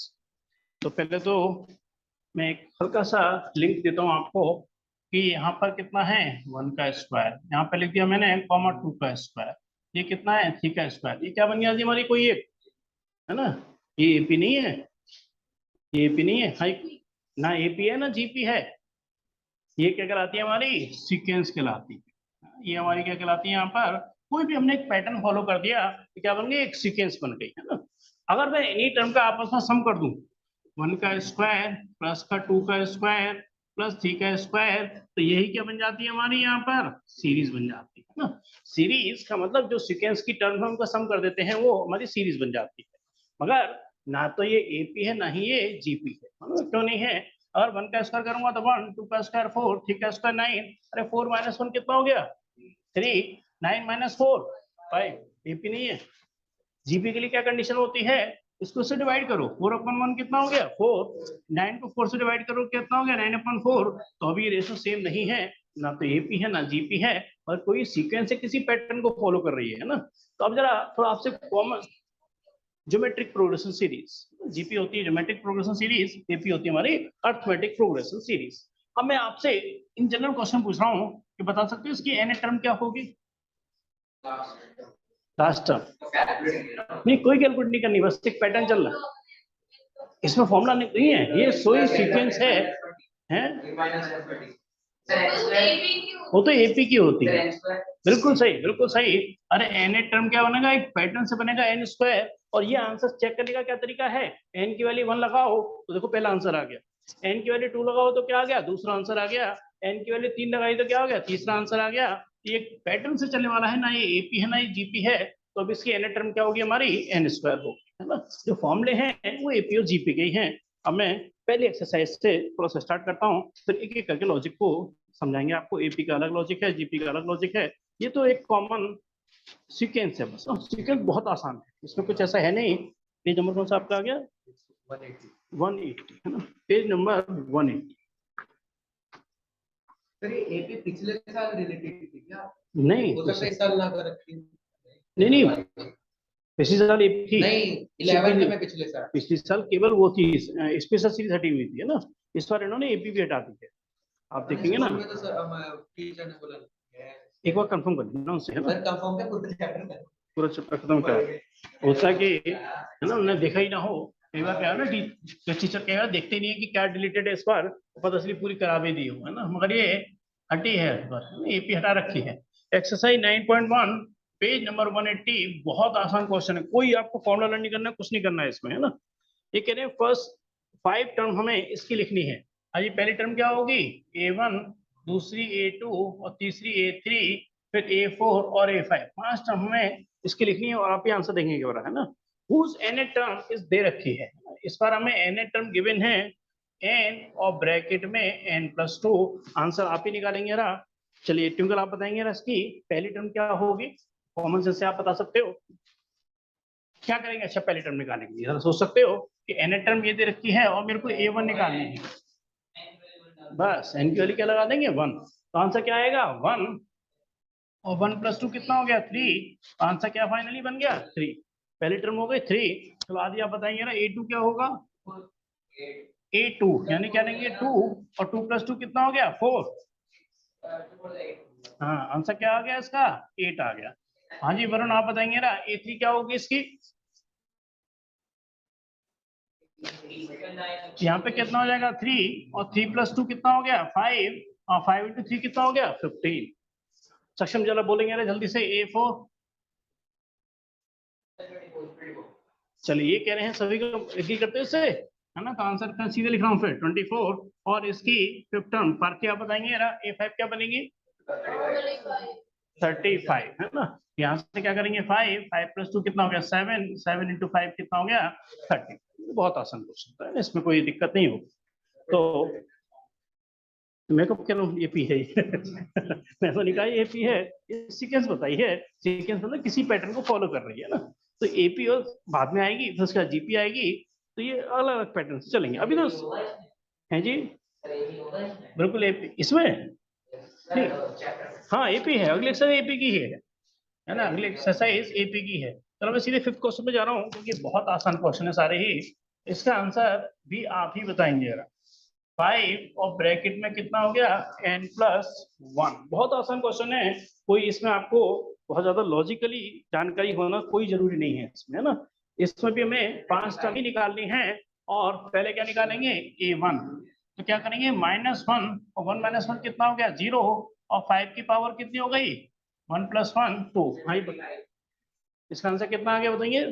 तो पहले तो मैं एक हल्का सा लिंक देता हूँ आपको कि यहाँ पर कितना है 1 का स्क्वायर, यहाँ पर लिख दिया मैंने कॉमा 2 का स्क्वायर, ये कितना है 3 का स्क्वायर, ये क्या बन गया जी हमारी कोई एक, है ना। ये एपी नहीं है, ये एपी नहीं है, हाई ना एपी है ना जीपी है। ये क्या कहलाती है हमारी सीक्वेंस कहलाती है। ये हमारी क्या कहलाती है, यहाँ पर कोई भी हमने एक पैटर्न फॉलो कर दिया तो क्या बन गई, एक सीक्वेंस बन गई, है ना। अगर मैं इन्हीं टर्म का आपस में सम कर दूं, 1 का स्क्वायर प्लस का 2 का स्क्वायर प्लस 3 का स्क्वायर, तो यही क्या बन जाती है हमारी यहाँ पर सीरीज बन जाती है ना। सीरीज का मतलब जो सीक्वेंस की टर्म हम का सम कर देते हैं वो हमारी सीरीज बन जाती है। मगर ना तो ये एपी है ना ही ये जीपी है, क्यों नहीं है? अगर 1 का स्क्वायर करूंगा तो 1, 2 का स्क्वायर 4, 3 का स्क्वायर 9, अरे 4 माइनस 1 कितना हो गया 3, 9 माइनस 4 5, एपी नहीं है। जीपी के लिए क्या कंडीशन होती है, इसको से डिवाइड करो, 4/1 कितना हो गया 4, 9 को 4 से डिवाइड करो कितना हो गया 9/4, तो अभी ये रेशो सेम नहीं है, ना तो एपी है ना जीपी है, और कोई सीक्वेंस है किसी पैटर्न को फॉलो कर रही है ना। तो अब जरा थोड़ा आपसे common geometric progression series, GP होती है ज्योमेट्रिक प्रोग्रेशन सीरीज, एपी होती है हमारी अर्थमेटिक प्रोग्रेशन सीरीज। अब मैं आपसे इन जनरल क्वेश्चन पूछ रहा हूँ कि बता सकते हो इसकी एन टर्म क्या होगी, लास्ट टर्म। नहीं कोई कैलकुलेट नहीं करनी, बस एक पैटर्न चल रहा है, इसमें फॉर्मूला नहीं है, ये सोई सीक्वेंस है, हैं? वो तो एपी की होती है, बिल्कुल सही बिल्कुल सही। अरे एन ए टर्म क्या बनेगा, एक पैटर्न से बनेगा एन स्क्वायर, और ये आंसर चेक करने का क्या तरीका है, एन की वैल्यू 1 लगाओ तो देखो पहला आंसर आ गया, एन की वैल्यू 2 लगाओ तो क्या आ गया दूसरा आंसर आ गया, एन की वैल्यू 3 लगाई तो क्या हो गया तीसरा आंसर आ गया। ये पैटर्न से चलने वाला है ना, ये एपी है ना ये जीपी है, तो अब इसकी एन टर्म क्या होगी हमारी एन स्क्वायर होगी, है ना। जो फॉर्मूले हैं वो एपी और जीपी के ही हैं। अब मैं पहली एक्सरसाइज से थोड़ा सा स्टार्ट करता हूँ, फिर एक एक करके लॉजिक को समझाएंगे आपको। एपी का अलग लॉजिक है, जीपी का अलग लॉजिक है, ये तो एक कॉमन सीक्वेंस है बस। सीक्वेंस बहुत आसान है, इसमें कुछ ऐसा है नहीं। पेज नंबर कौन सा आपका आ गया 180, है ना, पेज नंबर 180। सर ये एपी पिछले साल रिलेटेड थी क्या? नहीं हो सकता है इस साल ना कर रखी हो। नहीं पिछली साल एपी थी नहीं 11 में पिछले साल, पिछली साल केवल वो थी स्पेशल सीरीज हटी हुई थी, है ना। इस बार इन्होंने एपी भी हटा दी है, आप देखेंगे ना। तो सर टीचर ने बोला एक बार कंफर्म कर लेना उनसे, है ना। सर कंफर्म क्या पूरा चैप्टर कर पूरा चैप्टर खत्म कर, होता है कि है ना उन्हें देखा ही ना हो, कई बार क्या है ना टीचर कहेगा देखते नहीं है कि क्या डिलीटेड है इस बार, पता चली पूरी करा भी दी हो, है ना। मगर ये हटी है इस बार, एपी हटा रखी है। एक्सरसाइज 9.1 पेज नंबर 180, बहुत आसान क्वेश्चन है, कोई आपको फॉर्मूला लर्न नहीं करना, कुछ नहीं करना है इसमें, है ना। ये कह रहे हैं फर्स्ट 5 टर्म हमें इसकी लिखनी है। अभी पहली टर्म क्या होगी a1, दूसरी a2 और तीसरी a3, फिर a4 और a5, 5 टर्म हमें इसकी लिखनी है, और आप ये आंसर देखेंगे है ना। whose n टर्म इस दे रखी है। इस बार हमें n टर्म गिवन है n और ब्रैकेट में n+2। आंसर आप ही निकालेंगे ना। चलिए ट्विंकल आप बताएंगे ना इसकी पहली टर्म क्या होगी, कॉमन सेंस से आप बता सकते हो क्या करेंगे। अच्छा पहली टर्म निकालने के लिए जरा सोच सकते हो कि n टर्म ये दे रखी है और मेरे को a1 निकालनी है, बस n की वैल्यू क्या लगा देंगे 1, तो आंसर क्या आएगा 1 और 1+2 कितना हो गया 3। आंसर क्या फाइनली बन गया 3। पहली टर्म हो गई 3। तो आदि आप बताएंगे ना a2 क्या होगा, a2 यानी क्या लेंगे 2 और 2+2 कितना हो गया 4। हाँ आंसर क्या आ गया इसका 8 आ गया। हाँ जी वरुण आप बताएंगे ना a3 क्या होगी इसकी, यहाँ पे कितना हो जाएगा 3 और 3+2 कितना हो गया 5 और 5 × 3 कितना हो गया 15। सक्षम जरा बोलेंगे ना जल्दी से a4। चलिए ये कह रहे हैं सभी को एग्री करते हैं इससे, है ना, तो आंसर मैं सीधे लिख रहा हूँ फिर 24 और इसकी फिफ्थ टर्म पर क्या बताएंगे ना a5 क्या बनेगी 35, है ना। यहाँ से क्या करेंगे 5+2 कितना हो गया 7 7 × 5 कितना हो गया 30। बहुत आसान क्वेश्चन है, इसमें कोई दिक्कत नहीं हो। तो मैं कब कह रहा हूँ एपी है मैं तो निकाय एपी है, सीक्वेंस बताइए, सीक्वेंस मतलब किसी पैटर्न को फॉलो कर रही है ना, तो एपी और बाद में आएगी फिर उसके बाद जीपी आएगी, तो ये अलग अलग पैटर्न से चलेंगे। अभी तो है जी बिल्कुल एपी इसमें नहीं, हाँ एपी है, अगले एक्सरसाइज एपी की है ना, अगले एक्सरसाइज एपी की है। चलो मैं सीधे फिफ्थ क्वेश्चन पे जा रहा हूँ क्योंकि बहुत आसान क्वेश्चन है सारे ही, इसका आंसर भी आप ही बताएंगे जरा। 5 और ब्रैकेट में कितना हो गया n+1। बहुत आसान क्वेश्चन है, कोई इसमें आपको बहुत ज्यादा लॉजिकली जानकारी होना कोई जरूरी नहीं है इसमें, है ना। इसमें भी हमें 5 टर्म ही निकालनी है और पहले क्या निकालेंगे a1, तो क्या करेंगे -1 और 1 - 1 कितना हो गया 0 और 5 की पावर कितनी हो गई 1 + 1 2। हाँ इसका आंसर कितना आ गया बताइए।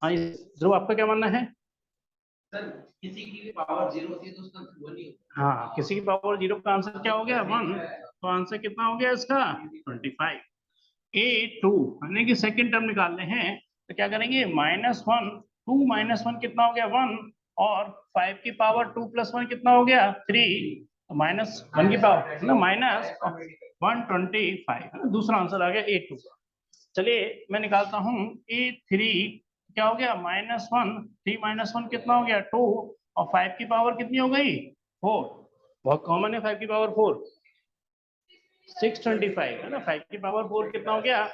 हाँ ध्रुव आपका क्या मानना है। सर किसी की पावर 0 होती है तो उसका 1 ही होता है। हाँ किसी की पावर 0 का आंसर क्या हो गया 1, तो आंसर कितना हो गया इसका 25। a2 यानी कि सेकंड टर्म निकालने हैं, तो क्या करेंगे -1 2 - 1 कितना हो गया 1 और 5 की पावर 2 + 1 कितना हो गया 3, तो -1 की पावर ना -125, दूसरा आंसर आ गया a2 का। चलिए मैं निकालता हूँ a3 क्या हो गया -1 3 - 1 कितना हो गया 2 और 5 की पावर कितनी हो गई 4, बहुत कॉमन है 5 की पावर 4 625, है ना। 5 की पावर 4 कितना हो गया,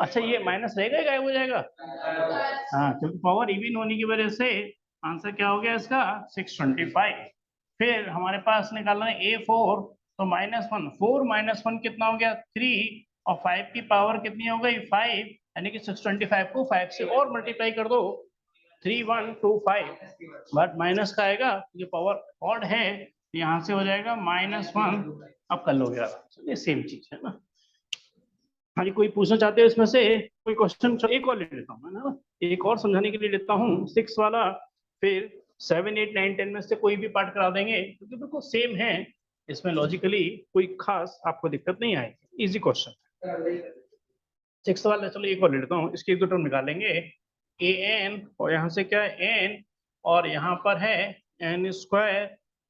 अच्छा ये माइनस रहेगा गायब हो जाएगा, हाँ क्योंकि पावर इवन होने की वजह से आंसर क्या हो गया इसका 625। फिर हमारे पास निकालना है a4, तो -1 4 - 1 कितना हो गया 3 और 5 की पावर कितनी हो गई 5, यानी कि 625 को 5 से और मल्टीप्लाई कर दो 3125, बट माइनस का आएगा जो पावर ऑड है यहाँ से हो जाएगा -1। अब कर लोगे आप, ये सेम चीज है ना। हाँ जी कोई पूछना चाहते हो इसमें से कोई क्वेश्चन, एक और ले लेता हूँ है ना, एक और समझाने के लिए लेता हूँ 6 वाला, फिर 7 8 9 10 में से कोई भी पार्ट करा देंगे क्योंकि बिल्कुल सेम है, इसमें लॉजिकली कोई खास आपको दिक्कत नहीं आएगी, इजी क्वेश्चन 6 वाला। चलो एक और ले लेता हूँ, इसके एक दो टर्म निकालेंगे an और यहाँ से क्या है n और यहाँ पर है n²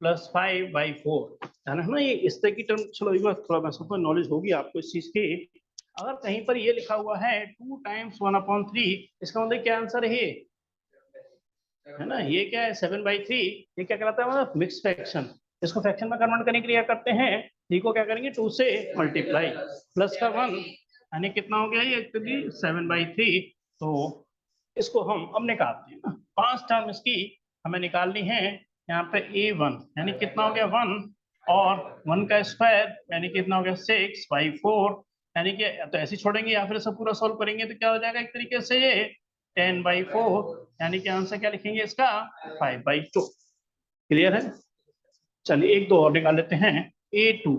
+ 5/4, है ना। ये इस तरह की टर्म, चलो एक बार थोड़ा मैं सबको नॉलेज होगी आपको इस चीज की। अगर कहीं पर ये लिखा हुआ है 2 × 1/3, इसका मतलब क्या आंसर है ना, ये क्या है 7/3, ये क्या कहलाता है मतलब मिक्स फ्रैक्शन। इसको फ्रैक्शन में कन्वर्ट करने के लिए क्या करते हैं, 3 को क्या करेंगे 2 से मल्टीप्लाई प्लस का 1, यानी कितना हो गया ये एक्चुअली 7/3। तो इसको हम अब निकालते हैं ना, 5 टर्म इसकी हमें निकालनी है। यहाँ पे a1 यानी कितना हो गया 1 और 1 का स्क्वायर यानी कितना हो गया 6/4, यानी कि तो ऐसे छोड़ेंगे या फिर सब पूरा सॉल्व करेंगे तो क्या हो जाएगा एक तरीके से ये 10/4, यानी कि आंसर क्या लिखेंगे इसका 5/2। क्लियर है। चलिए एक दो और निकाल लेते हैं a2,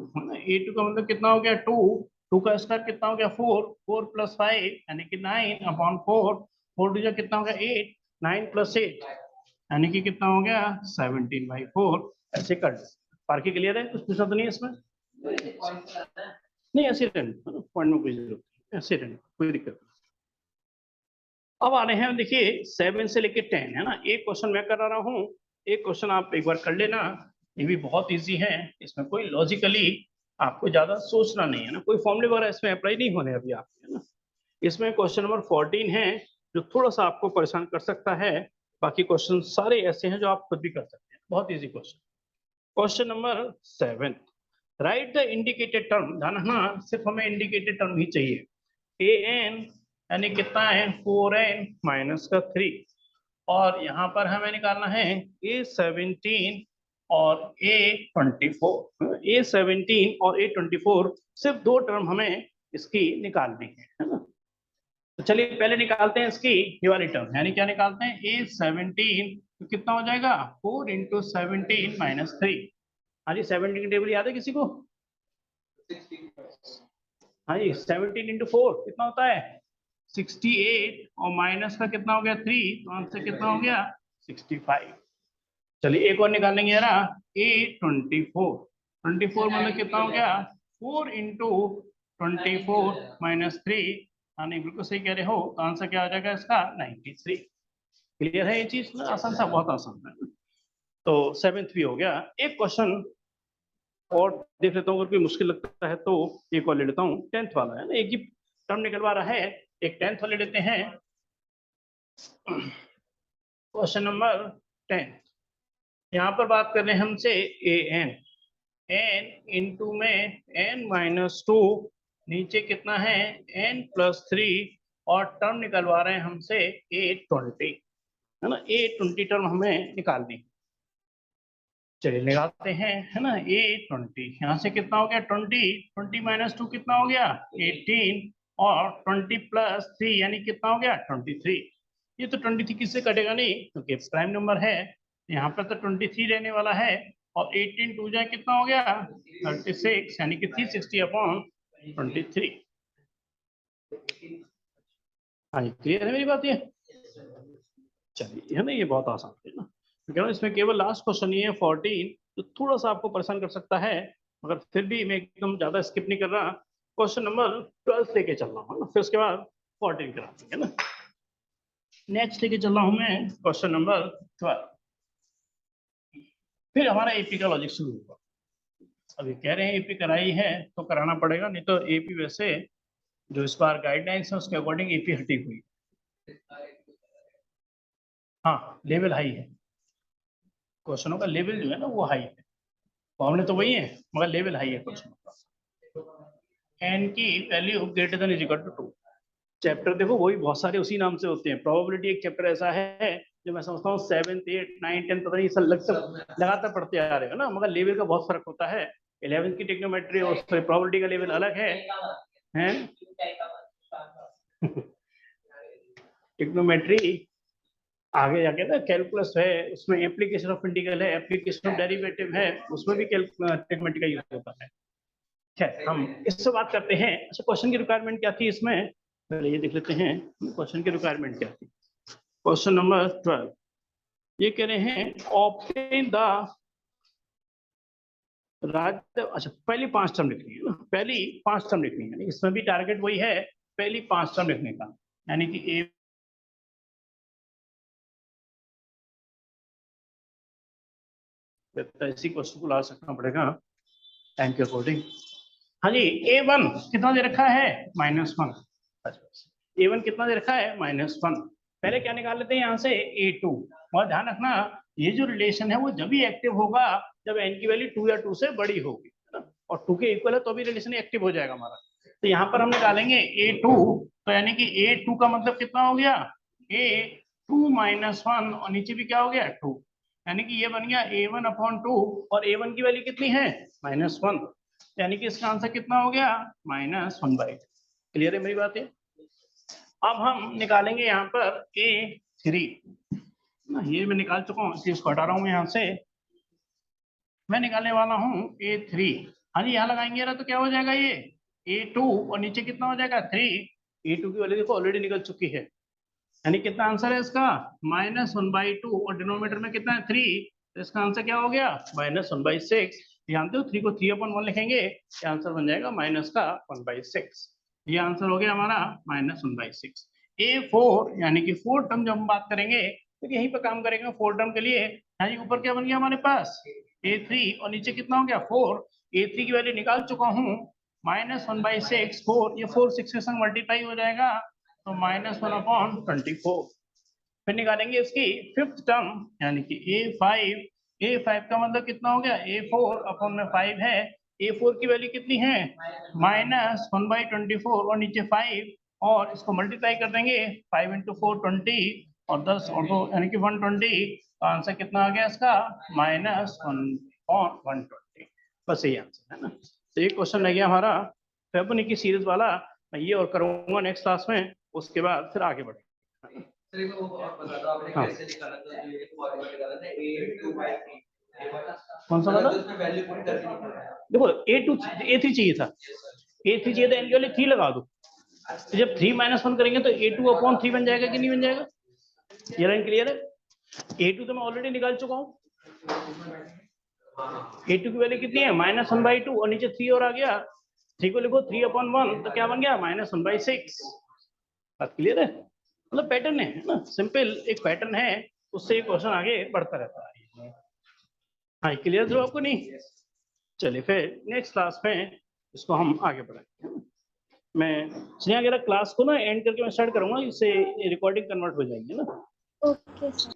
a2 का मतलब कितना हो गया 2 2 का स्क्वायर कितना हो गया 4 4 + 5 यानी कि 9/4 4 2 कितना हो गया 8 9 + 8 यानी कि कितना हो गया 17/4। ऐसे कर बाकी क्लियर है, कुछ पूछना तो नहीं है इसमें, नहीं ऐसे पॉइंट में कोई जरूरत नहीं, ऐसे कोई दिक्कत नहीं। अब आ रहे हैं, देखिए 7 से लेके 10 है ना। एक क्वेश्चन मैं कर रहा हूँ, एक क्वेश्चन आप एक बार कर लेना। ये भी बहुत इजी है, इसमें कोई लॉजिकली आपको ज्यादा सोचना नहीं है ना, कोई फॉर्मूले वगैरह इसमें अप्लाई नहीं होने अभी आपके, है ना। इसमें क्वेश्चन नंबर 14 है जो थोड़ा सा आपको परेशान कर सकता है। बाकी क्वेश्चन सारे ऐसे हैं जो आप खुद भी कर सकते हैं, बहुत easy question. Question number 7, right the indicated term. ध्यान रखना, सिर्फ हमें इंडिकेटेड टर्म ही चाहिए। ए एन यानी कितना है 4n माइनस का 3, और यहाँ पर हमें निकालना है A17 और A24। A17 और A24 सिर्फ दो टर्म हमें इसकी निकालनी है ना। तो चलिए पहले निकालते हैं इसकी ये वाली टर्म, यानी क्या निकालते हैं A17, तो कितना हो जाएगा 4 × 17 - 3। हाँ जी, 17 की टेबल याद है किसी को? हाँ जी, 17 × 4 कितना होता है 68, और माइनस का कितना हो गया 3, तो आंसर कितना हो गया 65। चलिए एक और निकालेंगे जरा, A24। 24 मतलब कितना हो गया 4 × 24 - 3। हाँ नहीं, बिल्कुल सही कह रहे हो, तो आंसर क्या हो जाएगा इसका 93। क्लियर है ये चीज ना? आसान सा, बहुत आसान है। तो 7th भी हो गया। एक क्वेश्चन और देख लेता हूँ, अगर कोई मुश्किल लगता है तो एक और ले लेता हूँ। 10th वाला है ना, एक ही टर्म निकलवा रहा है, एक 10th वाले लेते हैं। क्वेश्चन नंबर 10, यहाँ पर बात कर रहे हैं हमसे n इंटू में n-2, नीचे कितना है n+3, और टर्म निकलवा रहे हैं हमसे A20, है ना। A20 टर्म हमें निकालनी। चलिए लगाते हैं, है ना। A20 यहाँ से कितना हो गया 20 - 2 कितना हो गया 18, और 20 + 3 यानी कितना हो गया 23। ये तो 23 किससे कटेगा नहीं, क्योंकि प्राइम नंबर है, यहाँ पर तो 23 रहने वाला है। और 18 2 जाए कितना हो गया 36, यानी कि 360/23। हाँ जी, क्लियर है मेरी बात ये? चलिए, है ना, ये बहुत आसान है ना। क्योंकि इसमें केवल लास्ट क्वेश्चन ही है 14, तो थोड़ा सा आपको परेशान कर सकता है, मगर फिर भी मैं एकदम ज्यादा स्किप नहीं कर रहा। क्वेश्चन नंबर 12 लेके चल रहा हूँ ना, फिर उसके बाद 14 करा देंगे ना। नेक्स्ट लेके चल रहा हूँ मैं क्वेश्चन नंबर 12। फिर हमारा एपी का लॉजिक शुरू होगा। अभी कह रहे हैं एपी कराई है तो कराना पड़ेगा, नहीं तो एपी वैसे जो इस बार गाइडलाइंस है उसके अकॉर्डिंग एपी हटी हुई। हाँ, लेवल हाई है, क्वेश्चनों का लेवल जो है ना वो हाई है। फॉर्मूले तो वही है, मगर लेवल हाई है क्वेश्चन का। एन की वैल्यू greater than equal to 2। Chapter देखो वही बहुत सारे उसी नाम से होते हैं। प्रोबेबिलिटी एक चैप्टर ऐसा है जो मैं समझता हूँ 7th 8th 9th 10th पता नहीं सब लगातार पढ़ते आ रहे हो ना, मगर लेवल का बहुत फर्क होता है। 11th की टेक्नोमेट्री और प्रोबेबिलिटी का लेवल अलग है, हैं? टेक्नोमेट्री आगे जाके ना कैलकुलस है, उसमें एप्लीकेशन ऑफ इंटीग्रल है, एप्लीकेशन ऑफ डेरिवेटिव है, उसमें भी टेक्नोमेट्री का यूज होता है। खैर, हम इससे बात करते हैं। अच्छा, क्वेश्चन की रिक्वायरमेंट क्या थी इसमें, पहले ये देख लेते हैं क्वेश्चन की रिक्वायरमेंट क्या थी। क्वेश्चन नंबर 12 ये कह रहे हैं ऑब्टेन द राज्य। अच्छा, पहली 5 टर्म लिखनी है ना, पहली 5 टर्म लिखनी है, इसमें भी टारगेट वही है, पहली 5 टर्म लिखने का, यानी कि ए इसी क्वेश्चन को ला सकना पड़ेगा टाइम के अकॉर्डिंग। हाँ जी, A1 कितना दे रखा है -1। A1 कितना दे रखा है -1। पहले क्या निकाल लेते हैं यहाँ से A2, और ध्यान रखना ये जो रिलेशन है वो जब भी एक्टिव होगा जब n की वैल्यू 2 या 2 से बड़ी होगी, है ना, और 2 के इक्वल है तो भी रिलेशन एक्टिव हो जाएगा हमारा। तो यहाँ पर हम निकालेंगे A2, तो यानी कि A2 का मतलब कितना हो गया A2 - 1, और नीचे भी क्या हो गया 2, यानी कि ये बन गया A1/2, और A1 की वैल्यू कितनी है -1, यानी कि इसका आंसर कितना हो गया -1/2। क्लियर है मेरी बात है? अब हम निकालेंगे यहाँ पर A3 ना, ये मैं निकाल चुका हूँ इसलिए इसको हटा रहा हूँ मैं यहाँ से। मैं निकालने वाला हूँ A3। हाँ जी, यहाँ लगाएंगे ना तो क्या हो जाएगा ये A2, और नीचे कितना हो जाएगा 3। A2 की वैल्यू देखो ऑलरेडी निकल चुकी है, यानी कितना आंसर है इसका -1/2, और डिनोमिनेटर में कितना है 3, तो इसका आंसर क्या हो गया -1/6। जानते हो 3 को 3/1 लिखेंगे, ये आंसर बन जाएगा -1/6। ये आंसर हो गया हमारा -1/6। A4 यानी कि 4 टर्म जब हम बात करेंगे तो यहीं पे काम करेंगे 4 टर्म के लिए। यहाँ जी ऊपर क्या बन गया हमारे पास A3 और नीचे कितना हो गया 4। A3 की वैल्यू निकाल चुका हूँ -1/6 4, ये 4 6 के संग मल्टीप्लाई हो जाएगा तो -1/24। फिर निकालेंगे इसकी फिफ्थ टर्म यानी कि A5 का मतलब कितना हो गया A4 अपॉन में 5 है। A4 की वैल्यू कितनी है -1/24 और नीचे 5 और इसको मल्टीप्लाई कर देंगे 5 × 4 20 और 10 और 2 यानी कि 120। तो आंसर कितना आ गया इसका -1/120। बस यही आंसर है ना। तो ये क्वेश्चन रह गया हमारा फेबोनिची सीरीज वाला। मैं ये और करूंगा नेक्स्ट क्लास में, उसके बाद फिर आगे बढ़ेंगे। सर एक वो और बता दो आपने हाँ। कैसे निकाला था जो ये फॉर्मूला निकाला था A2/3 कौन सा वाला? उसमें वैल्यू पुट करके निकाला। देखो A3 चाहिए था, A3 चाहिए था, इनके वाले 3 लगा दो। तो जब 3 - 1 करेंगे तो A2/3 बन जाएगा कि नहीं बन जाएगा? ये लाइन क्लियर है? A2 तो मैं ऑलरेडी निकाल चुका हूँ। A2 की वैल्यू कितनी है -1/2 और नीचे 3 और आ गया। 3 को लिखो 3/1 तो क्या बन गया -1/6। बात क्लियर है? मतलब पैटर्न है ना, सिंपल एक पैटर्न है, उससे ये क्वेश्चन आगे बढ़ता रहता है। हाँ क्लियर थ्रू आपको? नहीं चलिए फिर नेक्स्ट क्लास में इसको हम आगे बढ़ाएंगे। मैं चलिए अगर क्लास को ना एंड करके मैं स्टार्ट करूंगा, इससे रिकॉर्डिंग कन्वर्ट हो जाएगी ना। Okay sir.